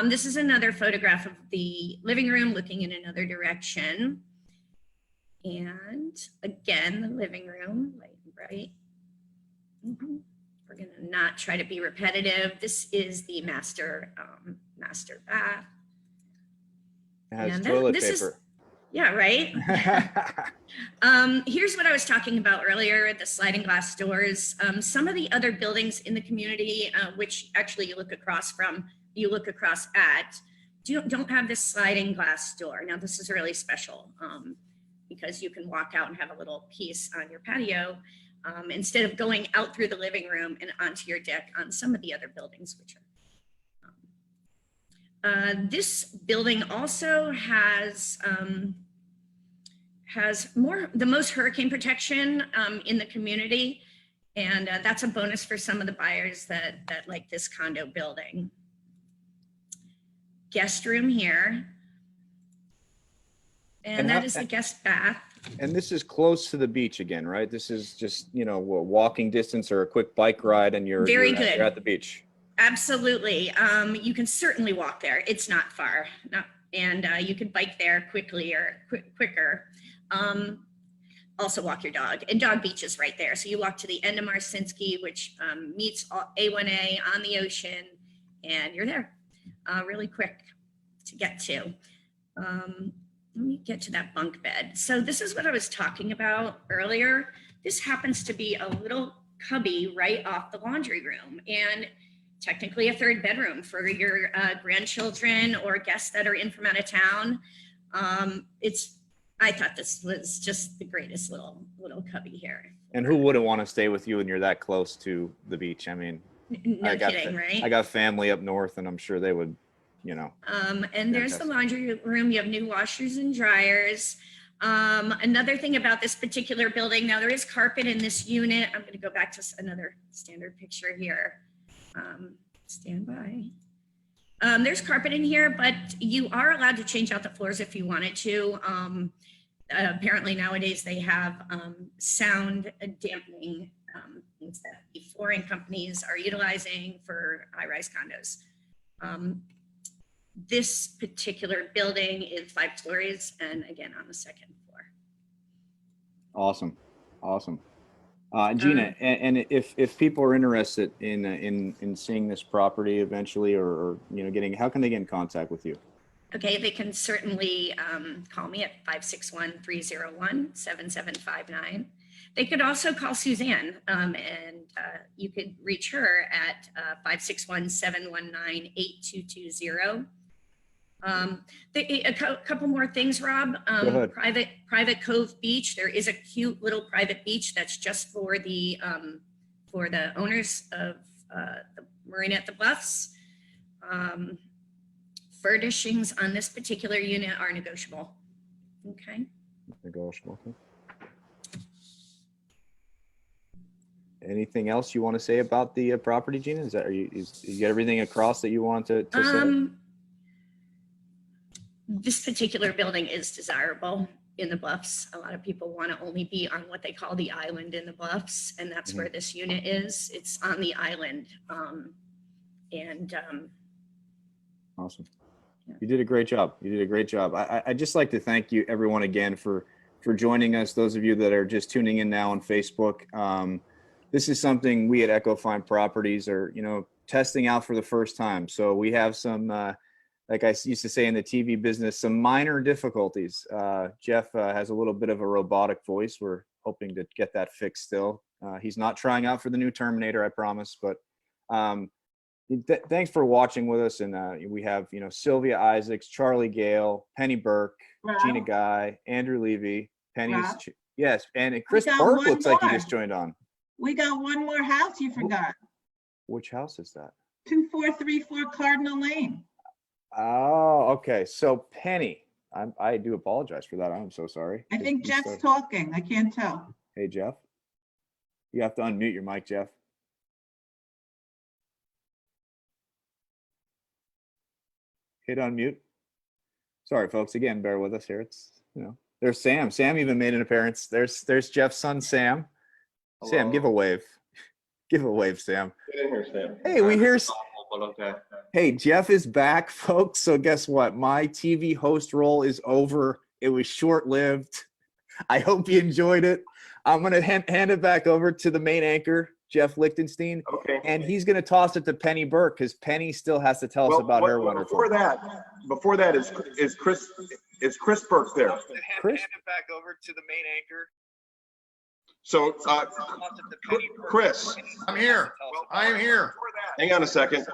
This is another photograph of the living room looking in another direction. And again, the living room, light and bright. We're gonna not try to be repetitive. This is the master bath. It has And toilet this is- paper. Yeah, right? Here's what I was talking about earlier, the sliding glass doors. Some of the other buildings in the community, which actually you look across at, don't have this sliding glass door. Now this is really special because you can walk out and have a little piece on your patio instead of going out through the living room and onto your deck on some of the other buildings, which are this building also has the most hurricane protection in the community, and that's a bonus for some of the buyers that like this condo building. Guest room here, and that is the guest bath. And this is close to the beach again, right? This is just, you know, walking distance or a quick bike ride, and you're at the beach. Absolutely. You can certainly walk there. It's not far. And you can bike there quickly or quicker. Also walk your dog. And Dog Beach is right there. So you walk to the end of Marcinski, which meets A1A on the ocean, and you're there really quick to get to. Let me get to that bunk bed. So this is what I was talking about earlier. This happens to be a little cubby right off the laundry room, and technically a third bedroom for your grandchildren or guests that are in from out of town. I thought this was just the greatest little cubby here. And who wouldn't want to stay with you when you're that close to the beach? I mean, no kidding, right? I got family up north, and I'm sure they would, you know. And there's the laundry room. You have new washers and dryers. Another thing about this particular building, now there is carpet in this unit. I'm going to go back to another standard picture here. Stand by. There's carpet in here, but you are allowed to change out the floors if you wanted to. Apparently nowadays they have sound dampening things that the flooring companies are utilizing for high-rise condos. This particular building is 5 stories, and again on the 2nd floor. Awesome. Gina, and if people are interested in seeing this property eventually, or you know, how can they get in contact with you? Okay, they can certainly call me at 561-301-7759. They could also call Suzanne, and you could reach her at 561-719-8220. A couple more things, Rob. Go ahead. Private Cove Beach. There is a cute little private beach that's just for the owners of the Marina at the Bluffs. Furnishings on this particular unit are negotiable. Okay. Negotiable. Okay. Anything else you want to say about the property, Gina? Is that, you get everything across that you wanted to say? This particular building is desirable in the Bluffs. A lot of people want to only be on what they call the island in the Bluffs, and that's where this unit is. It's on the island. Awesome. You did a great job. You did a great job. I'd just like to thank you, everyone, again for joining us. Those of you that are just tuning in now on Facebook. This is something we at Echo Fine Properties are, testing out for the first time. So we have some, like I used to say in the TV business, some minor difficulties. Jeff has a little bit of a robotic voice. We're hoping to get that fixed still. He's not trying out for the new Terminator, I promise. But thanks for watching with us. And we have, Sylvia Isaacs, Charlie Gale, Penny Burke, Wow. Gina Guy, Andrew Levy, Penny's, Wow. yes, and Chris got Burke one looks like he more. just joined on. We got one more house you forgot. Which house is that? 2434 Cardinal Lane. Oh, okay. So Penny, I do apologize for that. I'm so sorry. I think Jeff's talking. I can't tell. Hey, Jeff. You have to unmute your mic, Jeff. Hit unmute. Sorry, folks. Again, bear with us here. It's, there's Sam. Sam even made an appearance. There's Jeff's son, Sam. Hello. Sam, give a wave. Give a wave, Sam. Get in here, Sam. Hey, we hear. But okay. Hey, Jeff is back, folks. So guess what? My TV host role is over. It was short-lived. I hope you enjoyed it. I'm going to hand it back over to the main anchor, Jeff Lichtenstein. Okay. And he's going to toss it to Penny Burke because Penny still has to tell us about her wonderful. Before that is Chris Burke there. Chris? Hand it back over to the main anchor. So, Chris, I'm here. I am here. hang on a second. Is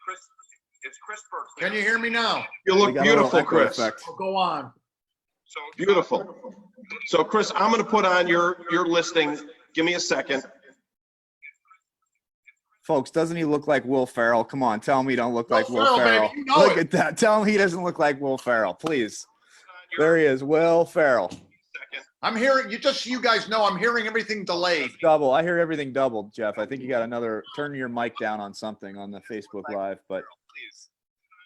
Chris Burke there? Can you hear me now? You look beautiful, Chris. Oh, go on. So beautiful. So, Chris, I'm going to put on your listing. Give me a second. Folks, doesn't he look like Will Ferrell? Come on, tell him he don't look like Will Ferrell, Ferrell. baby, you know Look it. at that. Tell him he doesn't look like Will Ferrell, please. There he is, Will Ferrell. I'm hearing you guys know I'm hearing everything delayed. Double. I hear everything doubled, Jeff. I think you got another, turn your mic down on something on the Facebook Live, but.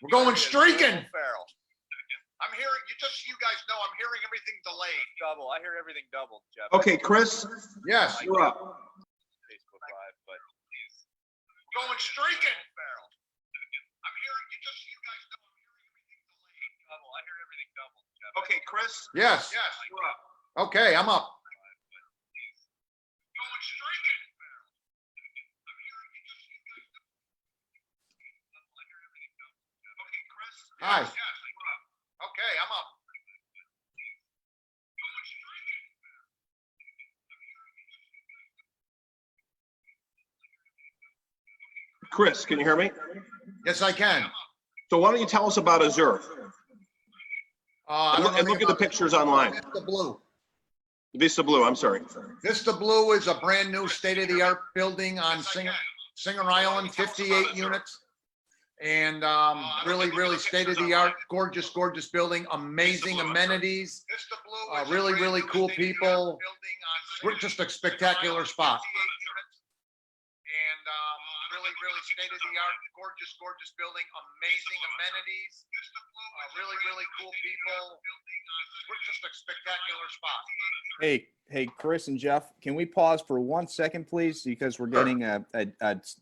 We're going streaking. I'm hearing you guys know I'm hearing everything delayed. Double. I hear everything doubled, Jeff. Okay, Chris, Yes. you're up. Facebook Live, but. We're going streaking. I'm hearing you guys know I'm hearing everything delayed. Double. I hear everything doubled, Jeff. Okay, Chris. Yes. You're up. Okay, I'm up. Going streaking. I'm hearing you guys know. Okay, Chris. Hi. Yes, you're up. Okay, I'm up. Going streaking. Chris, can you hear me? Yes, I can. So why don't you tell us about Azure? I don't know And look at the pictures online. Vista Blue. Vista Blue, I'm sorry. Vista Blue is a brand new state-of-the-art building on Singer Island, 58 units. And really state-of-the-art, gorgeous building, amazing amenities, really cool people. We're just a spectacular spot. And really state-of-the-art, gorgeous building, amazing amenities, really cool people. We're just a spectacular spot. Hey, Chris and Jeff, can we pause for 1 second, please? Because we're getting a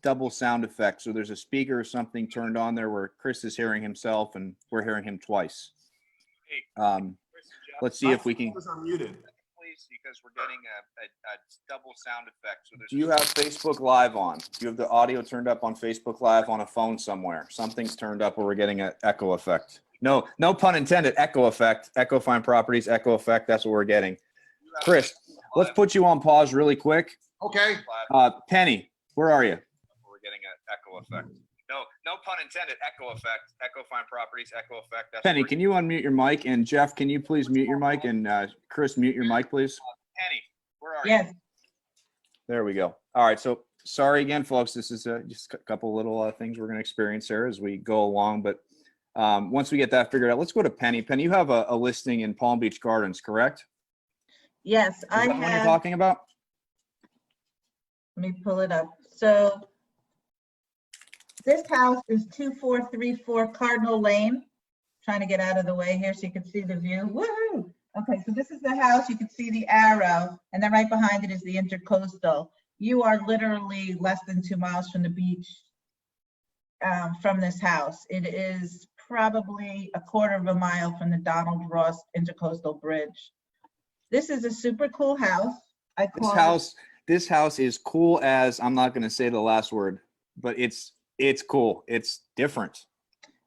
double sound effect. So there's a speaker or something turned on there where Chris is hearing himself and we're hearing him twice. Let's see if we can. Unmuted. Please, because we're getting a double sound effect. So do you have Facebook Live on? Do you have the audio turned up on Facebook Live on a phone somewhere? Something's turned up where we're getting an echo effect. No pun intended. Echo effect. Echo Fine Properties. Echo effect. That's what we're getting. Chris, let's put you on pause really quick. Okay. Penny, where are you? We're getting an echo effect. No pun intended. Echo effect. Echo Fine Properties. Echo effect. That's Penny, can you unmute your mic? And Jeff, can you please mute your mic? And Chris, mute your mic, please. Penny, where are you? Yes. There we go. All right. So sorry again, folks. This is just a couple little things we're going to experience here as we go along. But once we get that figured out, let's go to Penny. Penny, you have a listing in Palm Beach Gardens, correct? Yes, Is I that what you're have. talking about? Let me pull it up. So this house is 2434 Cardinal Lane. Trying to get out of the way here so you can see the view. Woohoo! Okay, so this is the house. You can see the arrow, and then right behind it is the intercoastal. You are literally less than 2 miles from the beach from this house. It is probably a quarter of a mile from the Donald Ross Intercoastal Bridge. This is a super cool house. This house is cool as, I'm not going to say the last word, but it's cool. It's different.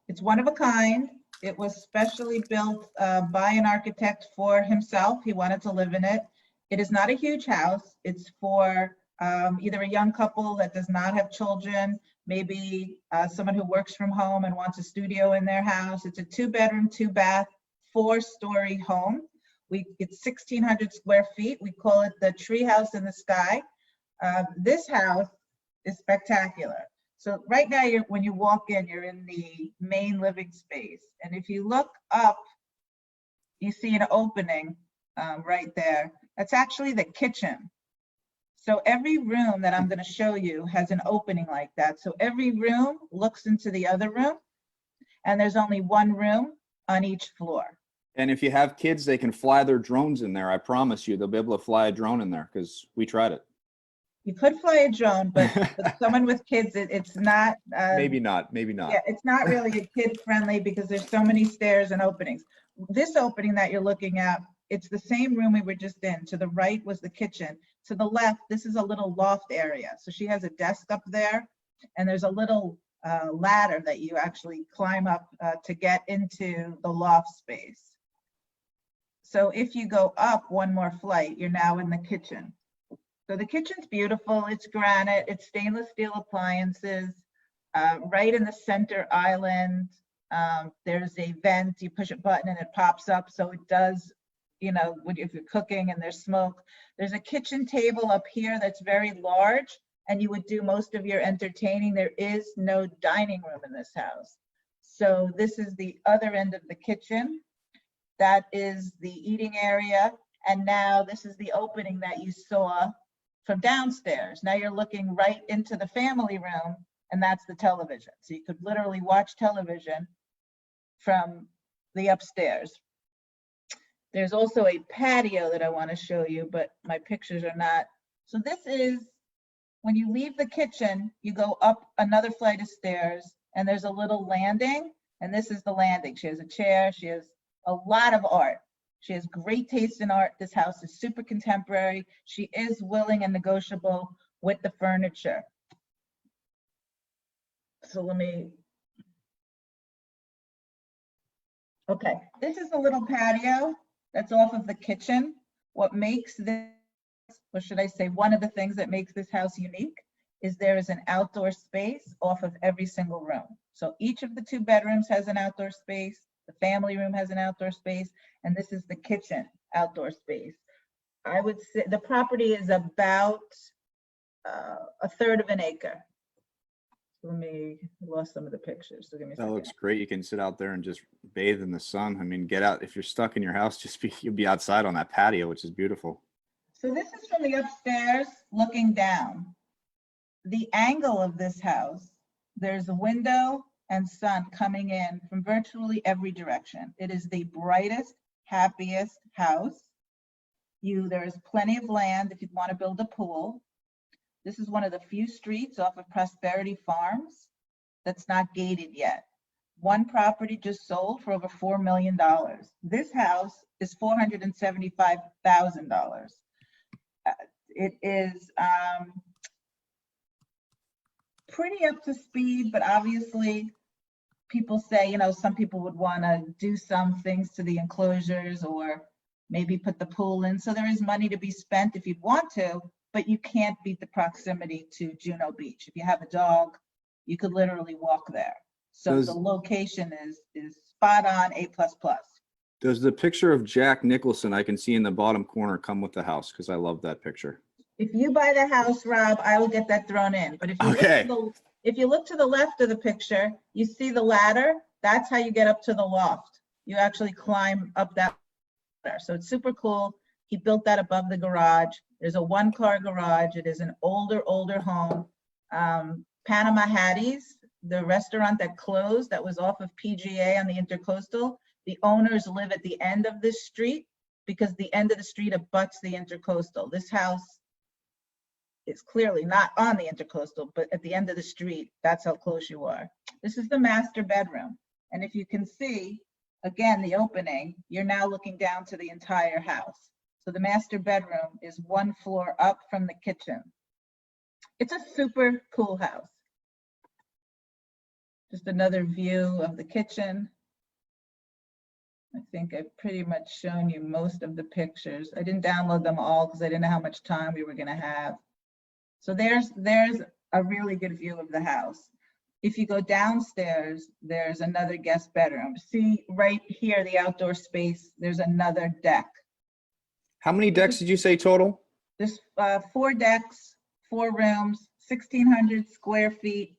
It's one of a kind. It was specially built by an architect for himself. He wanted to live in it. It is not a huge house. It's for either a young couple that does not have children, maybe someone who works from home and wants a studio in their house. It's a 2-bedroom, 2-bath, 4-story home. It's 1,600 square feet. We call it the tree house in the sky. This house is spectacular. So right now, when you walk in, you're in the main living space. And if you look up, you see an opening right there. That's actually the kitchen. So every room that I'm going to show you has an opening like that. So every room looks into the other room, and there's only one room on each floor. And if you have kids, they can fly their drones in there. I promise you, they'll be able to fly a drone in there because we tried it. You could fly a drone, but with someone with kids, it's not. Maybe not. Yeah, it's not really a kid friendly because there's so many stairs and openings. This opening that you're looking at, it's the same room we were just in. To the right was the kitchen. To the left, this is a little loft area. So she has a desk up there, and there's a little ladder that you actually climb up to get into the loft space. So if you go up one more flight, you're now in the kitchen. So the kitchen's beautiful. It's granite. It's stainless steel appliances. Right in the center island, there's a vent. You push a button and it pops up. So it does, if you're cooking and there's smoke. There's a kitchen table up here that's very large, and you would do most of your entertaining. There is no dining room in this house. So this is the other end of the kitchen. That is the eating area. And now this is the opening that you saw from downstairs. Now you're looking right into the family room, and that's the television. So you could literally watch television from the upstairs. There's also a patio that I want to show you, but my pictures are not. So this is, when you leave the kitchen, you go up another flight of stairs, and there's a little landing, and this is the landing. She has a chair. She has a lot of art. She has great taste in art. This house is super contemporary. She is willing and negotiable with the furniture. So okay, this is the little patio that's off of the kitchen. What makes this, or should I say, one of the things that makes this house unique is there is an outdoor space off of every single room. So each of the 2 bedrooms has an outdoor space. The family room has an outdoor space, and this is the kitchen outdoor space. I would say the property is about a third of an acre. I lost some of the pictures, so give me a second. That looks great. You can sit out there and just bathe in the sun. I mean, get out. If you're stuck in your house, you'll be outside on that patio, which is beautiful. So this is from the upstairs looking down. The angle of this house, there's a window and sun coming in from virtually every direction. It is the brightest, happiest house. There is plenty of land if you want to build a pool. This is one of the few streets off of Prosperity Farms that's not gated yet. One property just sold for over $4 million. This house is $475,000. It is pretty up to speed, but obviously people say, some people would want to do some things to the enclosures or maybe put the pool in. So there is money to be spent if you'd want to, but you can't beat the proximity to Juno Beach. If you have a dog, you could literally walk there. So the location is spot on, A++. Does the picture of Jack Nicholson I can see in the bottom corner come with the house? Because I love that picture. If you buy the house, Rob, I will get that thrown in. But if you look to the left of the picture, you see the ladder. That's how you get up to the loft. You actually climb up that ladder. So it's super cool. He built that above the garage. There's a one-car garage. It is an older home. Panama Hattie's, the restaurant that closed, that was off of PGA on the Intercoastal, the owners live at the end of this street because the end of the street abuts the Intercoastal. This house is clearly not on the Intercoastal, but at the end of the street, that's how close you are. This is the master bedroom. And if you can see, again, the opening, you're now looking down to the entire house. So the master bedroom is one floor up from the kitchen. It's a super cool house. Just another view of the kitchen. I think I've pretty much shown you most of the pictures. I didn't download them all because I didn't know how much time we were going to have. So there's a really good view of the house. If you go downstairs, there's another guest bedroom. See right here, the outdoor space, there's another deck. How many decks did you say total? There's 4 decks, 4 rooms, 1,600 square feet.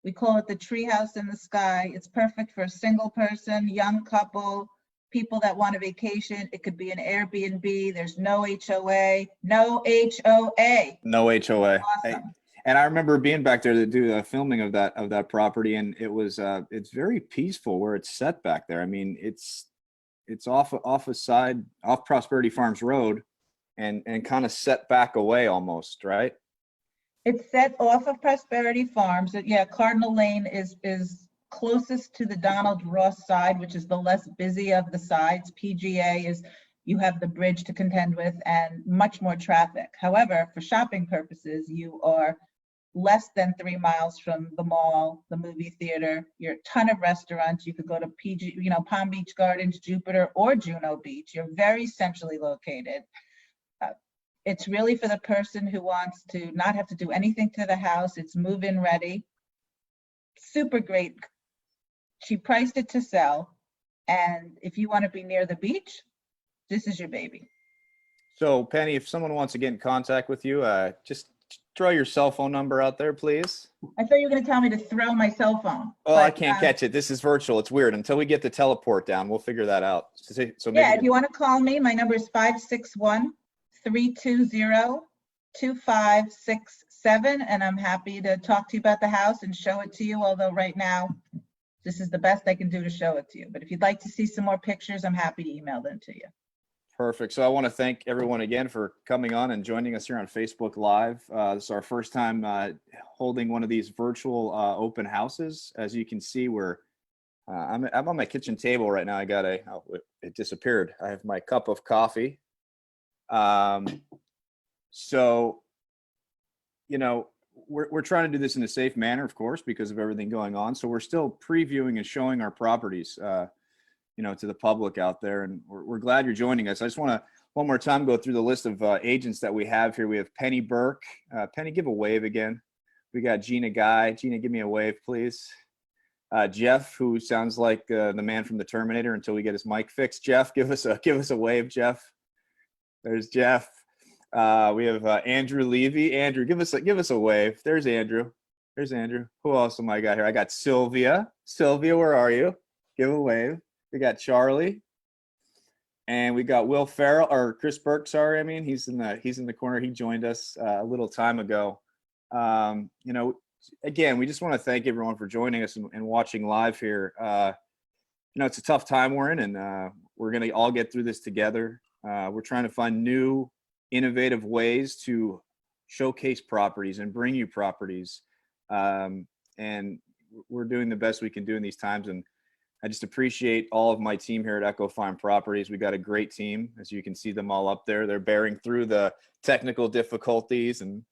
We call it the treehouse in the sky. It's perfect for a single person, young couple, people that want a vacation. It could be an Airbnb. There's no HOA. No HOA. No HOA. Awesome. And I remember being back there to do the filming of that property, and it was it's very peaceful where it's set back there. I mean, it's off a side, off Prosperity Farms Road, and kind of set back away almost, right? It's set off of Prosperity Farms. Yeah, Cardinal Lane is closest to the Donald Ross side, which is the less busy of the sides. PGA is, you have the bridge to contend with and much more traffic. However, for shopping purposes, you are less than 3 miles from the mall, the movie theater. You're a ton of restaurants. You could go to Palm Beach Gardens, Jupiter, or Juno Beach. You're very centrally located. It's really for the person who wants to not have to do anything to the house. It's move-in ready. Super great. She priced it to sell. And if you want to be near the beach, this is your baby. So Penny, if someone wants to get in contact with you, just throw your cell phone number out there, please. I thought you were going to tell me to throw my cell phone. Oh, I can't catch it. This is virtual. It's weird. Until we get the teleport down, we'll figure that out. So maybe yeah, if you want to call me, my number is 561-320-2567, and I'm happy to talk to you about the house and show it to you, although right now, this is the best I can do to show it to you. But if you'd like to see some more pictures, I'm happy to email them to you. Perfect. So I want to thank everyone again for coming on and joining us here on Facebook Live. This is our first time holding one of these virtual open houses. As you can see, I'm on my kitchen table right now. I got it disappeared. I have my cup of coffee. So, we're trying to do this in a safe manner, of course, because of everything going on. So we're still previewing and showing our properties, to the public out there. And we're glad you're joining us. I just want to one more time go through the list of agents that we have here. We have Penny Burke. Penny, give a wave again. We got Gina Guy. Gina, give me a wave, please. Jeff, who sounds like the man from the Terminator until we get his mic fixed. Jeff, give us a wave, Jeff. There's Jeff. We have Andrew Levy. Andrew, give us a wave. There's Andrew. Who else am I got here? I got Sylvia. Sylvia, where are you? Give a wave. We got Charlie. And we got Will Farrell, or Chris Burke, sorry. I mean, he's in the corner. He joined us a little time ago. Again, we just want to thank everyone for joining us and watching live here. It's a tough time we're in, and we're going to all get through this together. We're trying to find new, innovative ways to showcase properties and bring you properties. And we're doing the best we can do in these times. And I just appreciate all of my team here at Echo Fine Properties. We got a great team, as you can see them all up there. They're bearing through the technical difficulties, and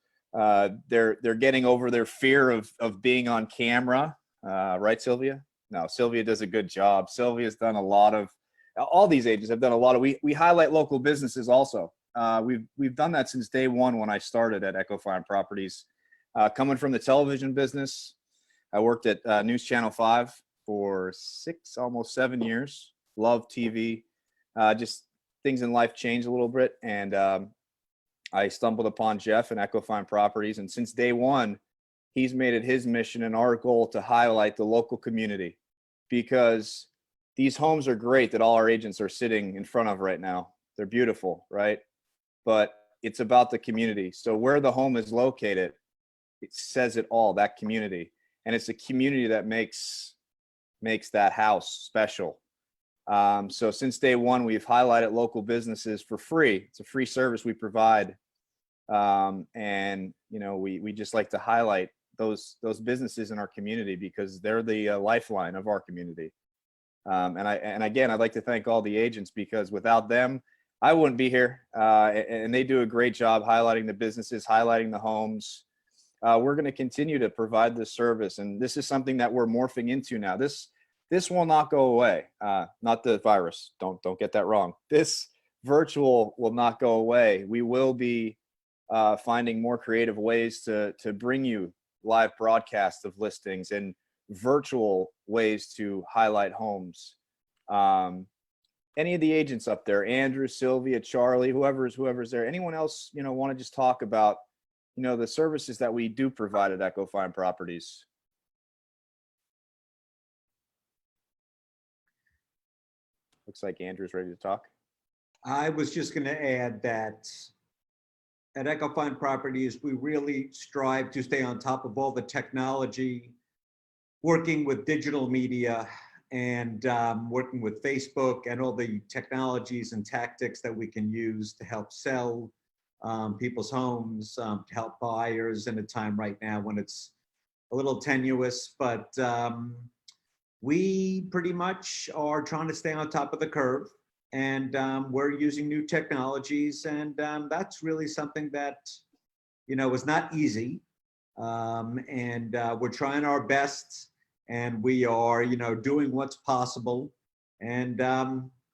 they're getting over their fear of being on camera. Right, Sylvia? No, Sylvia does a good job. Sylvia's done a lot of, all these agents have done a lot of, we highlight local businesses also. We've done that since day one when I started at Echo Fine Properties. Coming from the television business, I worked at News Channel 5 for almost 7 years. Love TV. Just things in life changed a little bit, and I stumbled upon Jeff and Echo Fine Properties, and since day one, he's made it his mission and our goal to highlight the local community, because these homes are great that all our agents are sitting in front of right now. They're beautiful, right? But it's about the community. So where the home is located, it says it all, that community. And it's a community that makes that house special. So since day one, we've highlighted local businesses for free. It's a free service we provide. And you know, we just like to highlight those businesses in our community because they're the lifeline of our community. And again, I'd like to thank all the agents because without them, I wouldn't be here. And they do a great job highlighting the businesses, highlighting the homes. We're going to continue to provide this service, and this is something that we're morphing into now. This will not go away. Not the virus. Don't get that wrong. This virtual will not go away. We will be finding more creative ways to bring you live broadcasts of listings and virtual ways to highlight homes. Any of the agents up there, Andrew, Sylvia, Charlie, whoever's there, anyone else, you know, want to just talk about, you know, the services that we do provide at Echo Fine Properties? Looks like Andrew's ready to talk. I was just going to add that at Echo Fine Properties, we really strive to stay on top of all the technology, working with digital media and working with Facebook and all the technologies and tactics that we can use to help sell people's homes, to help buyers in a time right now when it's a little tenuous, but we pretty much are trying to stay on top of the curve, and we're using new technologies, and that's really something that, you know, is not easy, and we're trying our best, and we are, you know, doing what's possible, and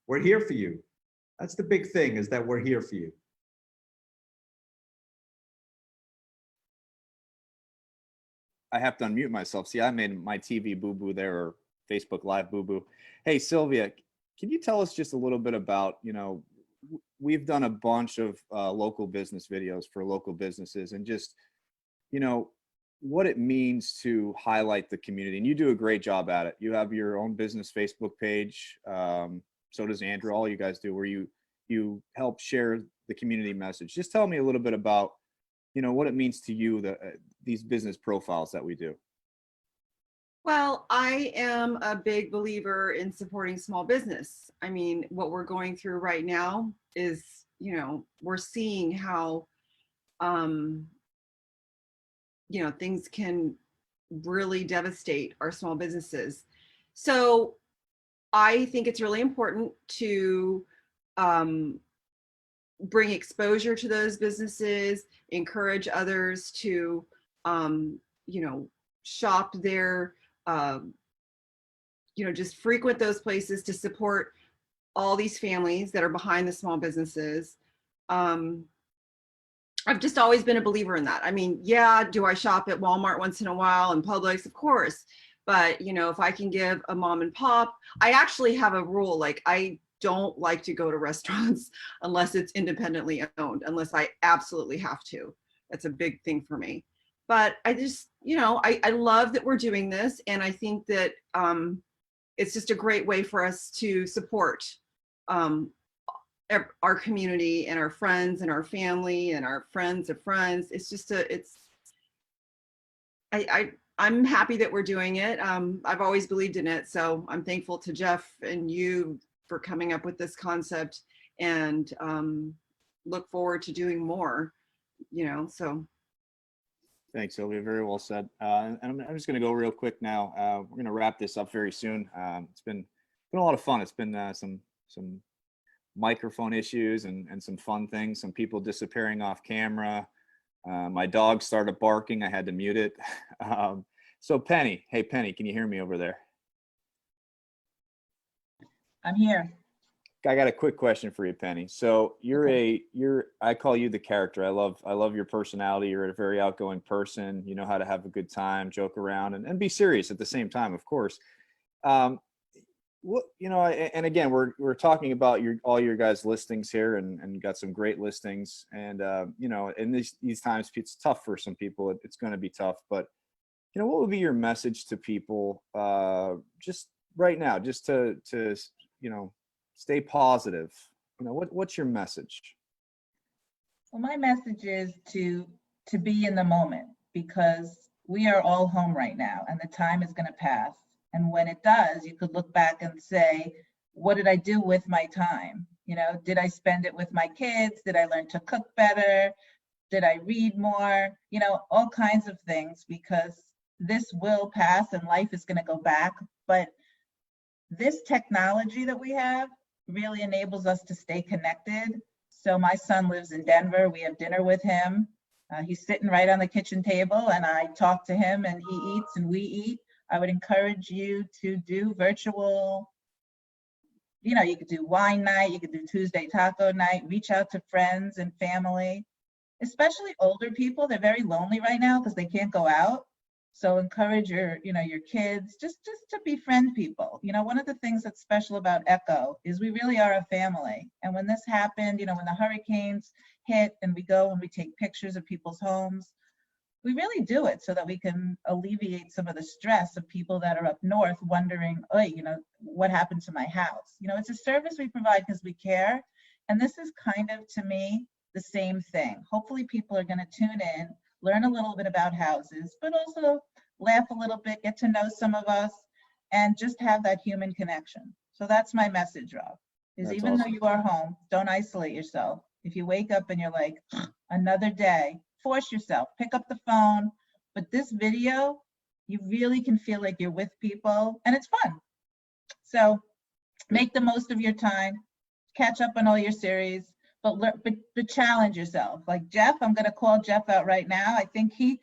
we're here for you. That's the big thing, is that we're here for you. I have to unmute myself. See, I made my TV boo-boo there, or Facebook Live boo-boo. Hey, Sylvia, can you tell us just a little bit about, you know, we've done a bunch of local business videos for local businesses, and just, you know, what it means to highlight the community. And you do a great job at it. You have your own business Facebook page. So does Andrew. All you guys do, where you help share the community message. Just tell me a little bit about, you know, what it means to you, these business profiles that we do. Well, I am a big believer in supporting small business. I mean, what we're going through right now is, you know, we're seeing how, you know, things can really devastate our small businesses. So I think it's really important to bring exposure to those businesses, encourage others to, you know, shop there, you know, just frequent those places to support all these families that are behind the small businesses. I've just always been a believer in that. I mean, yeah, do I shop at Walmart once in a while and Publix? Of course. But, you know, if I can give a mom and pop, I actually have a rule, like I don't like to go to restaurants unless it's independently owned, unless I absolutely have to. That's a big thing for me. But I just, you know, I love that we're doing this. And I think that it's just a great way for us to support our community and our friends and our family and our friends of friends. It's just I'm happy that we're doing it. I've always believed in it. So I'm thankful to Jeff and you for coming up with this concept, and look forward to doing more, you know, so. Thanks, Sylvia. Very well said. And I'm just going to go real quick now. We're going to wrap this up very soon. It's been a lot of fun. It's been some microphone issues and some fun things. Some people disappearing off camera. My dog started barking. I had to mute it. So Penny, hey Penny, can you hear me over there? I'm here. I got a quick question for you, Penny. So I call you the character. I love your personality. You're a very outgoing person. You know how to have a good time, joke around, and be serious at the same time, of course. What, you know, and again, we're talking about all your guys' listings here, and got some great listings. And you know, in these times, it's tough for some people. It's going to be tough, but you know, what would be your message to people just right now, just to you know, stay positive? You know, what's your message? Well, my message is to be in the moment, because we are all home right now and the time is going to pass. And when it does, you could look back and say, what did I do with my time? You know, did I spend it with my kids? Did I learn to cook better? Did I read more? You know, all kinds of things, because this will pass and life is going to go back. But this technology that we have really enables us to stay connected. So my son lives in Denver. We have dinner with him. He's sitting right on the kitchen table and I talk to him and he eats and we eat. I would encourage you to do virtual, you know, you could do wine night, you could do Tuesday taco night, reach out to friends and family, especially older people. They're very lonely right now because they can't go out. So encourage your, you know, your kids just to befriend people. You know, one of the things that's special about Echo is we really are a family. And when this happened, you know, when the hurricanes hit and we go and we take pictures of people's homes, we really do it so that we can alleviate some of the stress of people that are up north wondering, oh, you know, what happened to my house? You know, it's a service we provide because we care. And this is kind of, to me, the same thing. Hopefully people are going to tune in, learn a little bit about houses, but also laugh a little bit, get to know some of us, and just have that human connection. So that's my message, Rob, is That's even awesome. though you are home, don't isolate yourself. If you wake up and you're like, another day, force yourself, pick up the phone. But this video, you really can feel like you're with people and it's fun. So make the most of your time, catch up on all your series, but challenge yourself. Like Jeff, I'm going to call Jeff out right now. I think he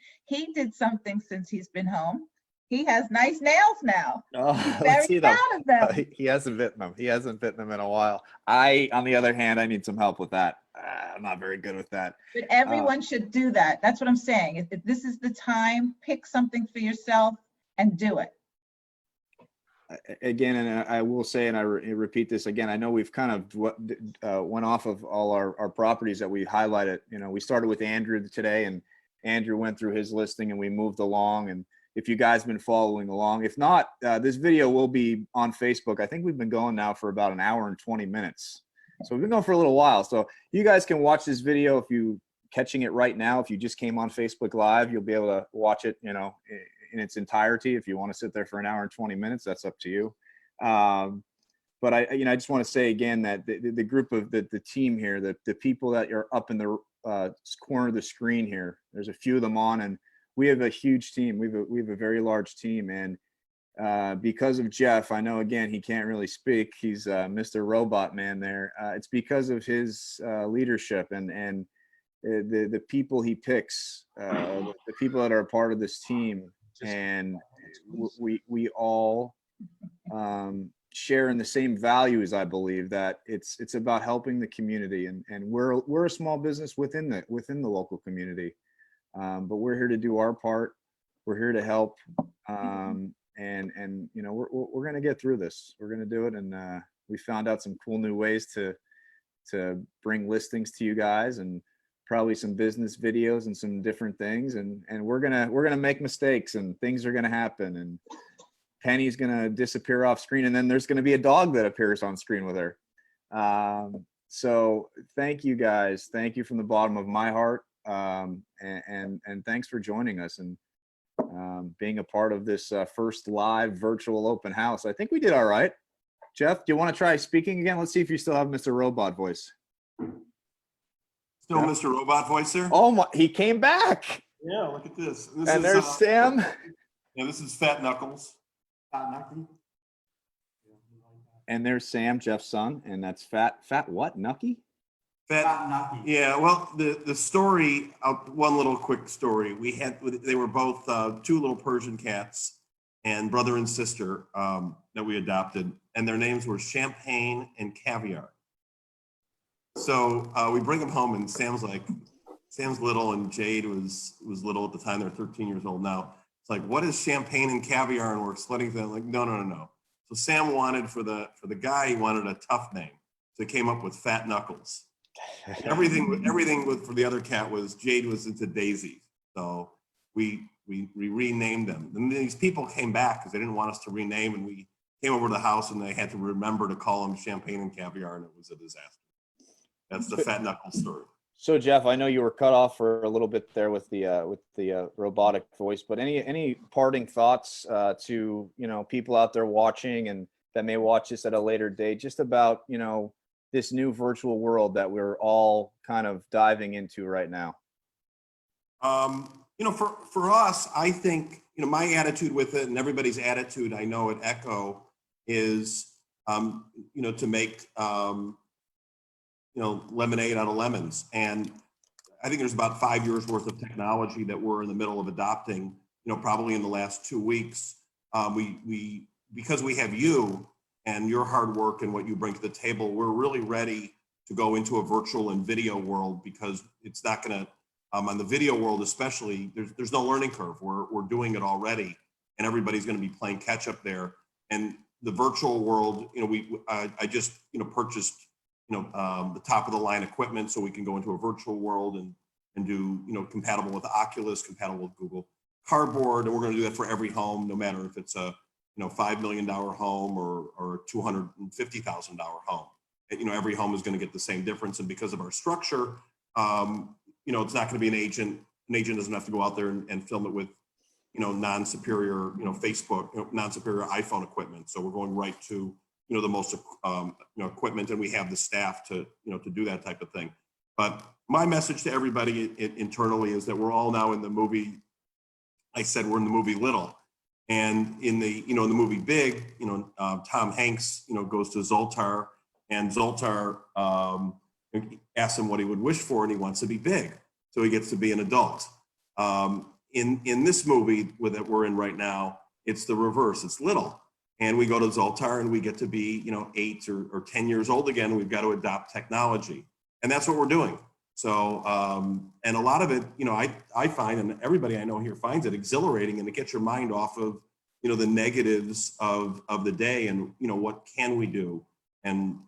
did something since he's been home. He has nice nails now. Oh, He's let's very see them. proud of them. He hasn't bitten them. He hasn't bitten them in a while. On the other hand, I need some help with that. I'm not very good with that. But everyone should do that. That's what I'm saying. If this is the time, pick something for yourself and do it. Again, and I will say, and I repeat this again, I know we've kind of went off of all our properties that we highlighted. You know, we started with Andrew today, and Andrew went through his listing and we moved along. And if you guys have been following along, if not, this video will be on Facebook. I think we've been going now for about an hour and 20 minutes. So we've been going for a little while. So you guys can watch this video if you catching it right now. If you just came on Facebook Live, you'll be able to watch it, you know, in its entirety. If you want to sit there for an hour and 20 minutes, that's up to you. But I just want to say again that the group of the team here, the people that are up in the corner of the screen here, there's a few of them on, and we have a huge team. We have a very large team, and because of Jeff, I know again he can't really speak. He's Mr. Robot Man there. It's because of his leadership and the people he picks, the people that are a part of this team, and we all share in the same values. I believe that it's about helping the community, and we're a small business within the local community, but we're here to do our part. We're here to help, and you know we're gonna get through this. We're gonna do it, and we found out some cool new ways to bring listings to you guys, and probably some business videos and some different things, and we're gonna make mistakes, and things are gonna happen, and Penny's gonna disappear off screen, and then there's gonna be a dog that appears on screen with her. So thank you guys. Thank you from the bottom of my heart, and thanks for joining us and being a part of this first live virtual open house. I think we did all right. Jeff, do you want to try speaking again? Let's see if you still have Mr. Robot voice. Still Mr. Robot voice there? Oh my, he came back. Yeah, look at this. And there's Sam. Yeah, this is Fat Knuckles. And there's Sam, Jeff's son, and that's Fat what? Nucky? Fat, yeah, well, the story, one little quick story. They were both two little Persian cats, and brother and sister that we adopted, and their names were Champagne and Caviar. So we bring them home, and Sam's little, and Jade was little at the time. They're 13 years old now. It's like, what is Champagne and Caviar? And we're explaining to them, like, no. So Sam wanted for the guy, he wanted a tough name, so he came up with Fat Knuckles. Everything for the other cat was Jade was into Daisy, so we renamed them. And these people came back because they didn't want us to rename, and we came over to the house and they had to remember to call them Champagne and Caviar, and it was a disaster. That's the Fat Knuckles story. So Jeff, I know you were cut off for a little bit there with the robotic voice, but any parting thoughts to, you know, people out there watching and that may watch this at a later date, just about, you know, this new virtual world that we're all kind of diving into right now? You know, for us, I think, you know, my attitude with it and everybody's attitude, I know at Echo, is, you know, to make, you know, lemonade out of lemons. And I think there's about 5 years worth of technology that we're in the middle of adopting, you know, probably in the last 2 weeks. Because we have you and your hard work and what you bring to the table, we're really ready to go into a virtual and video world, because it's not going to, on the video world especially, there's no learning curve. We're doing it already, and everybody's going to be playing catch up there. And the virtual world, you know, I just, you know, purchased, you know, the top of the line equipment so we can go into a virtual world and do, you know, compatible with Oculus, compatible with Google Cardboard. And we're going to do that for every home, no matter if it's a, you know, $5 million home or a $250,000 home. You know, every home is going to get the same difference. And because of our structure, you know, it's not going to be an agent. An agent doesn't have to go out there and film it with, you know, non-superior, you know, Facebook, you know, non-superior iPhone equipment. So we're going right to, you know, the most, you know, equipment, and we have the staff to, you know, to do that type of thing. But my message to everybody internally is that we're all now in the movie. I said we're in the movie Little, and in the, you know, in the movie Big, you know, Tom Hanks, you know, goes to Zoltar, and Zoltar asks him what he would wish for, and he wants to be big, so he gets to be an adult. In this movie that we're in right now, it's the reverse. It's little, and we go to Zoltar and we get to be, you know, 8 or 10 years old again. We've got to adopt technology, and that's what we're doing. So, and a lot of it, you know, I find, and everybody I know here finds it exhilarating, and it gets your mind off of, you know, the negatives of the day, and, you know, what can we do, and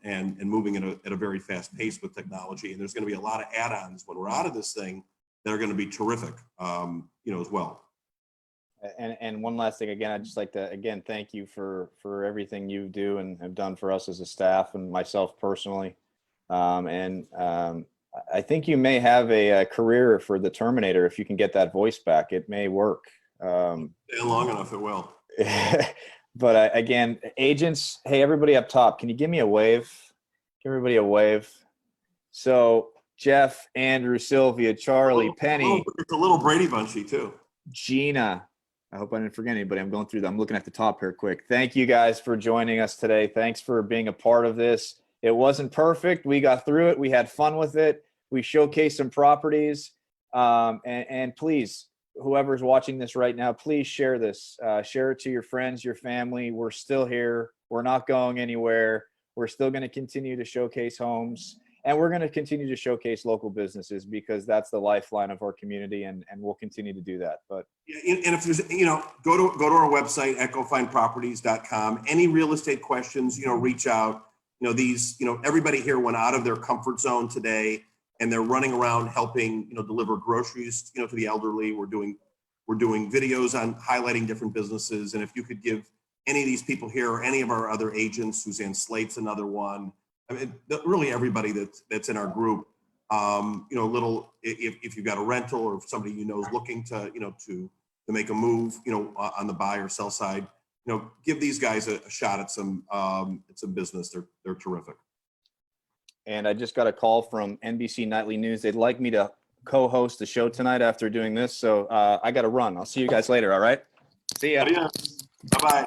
moving at a very fast pace with technology. And there's going to be a lot of add-ons when we're out of this thing that are going to be terrific, you know, as well. And one last thing, again, I'd just like to, again, thank you for everything you do and have done for us as a staff and myself personally. I think you may have a career for the Terminator if you can get that voice back. It may work. Stay long enough, it will. But again, agents, hey, everybody up top, can you give me a wave? Give everybody a wave. So Jeff, Andrew, Sylvia, Charlie, Penny. It's a little Brady Bunchy too. Gina. I hope I didn't forget anybody. I'm going through them. I'm looking at the top here quick. Thank you guys for joining us today. Thanks for being a part of this. It wasn't perfect. We got through it. We had fun with it. We showcased some properties. And please, whoever's watching this right now, please share this. Share it to your friends, your family. We're still here. We're not going anywhere. We're still going to continue to showcase homes. And we're going to continue to showcase local businesses, because that's the lifeline of our community, and we'll continue to do that. But and if there's, you know, go to our website, echofineproperties.com. Any real estate questions, you know, reach out. You know, these, you know, everybody here went out of their comfort zone today, and they're running around helping, you know, deliver groceries, you know, to the elderly. We're doing videos on highlighting different businesses. And if you could give any of these people here or any of our other agents, Suzanne Slate's another one, I mean, really everybody that's in our group, you know, little, if you've got a rental or if somebody you know is looking to, you know, to make a move, you know, on the buy or sell side, you know, give these guys a shot at some business. They're terrific. And I just got a call from NBC Nightly News. They'd like me to co-host the show tonight after doing this. So I got to run. I'll see you guys later. All right. See ya. Bye-bye.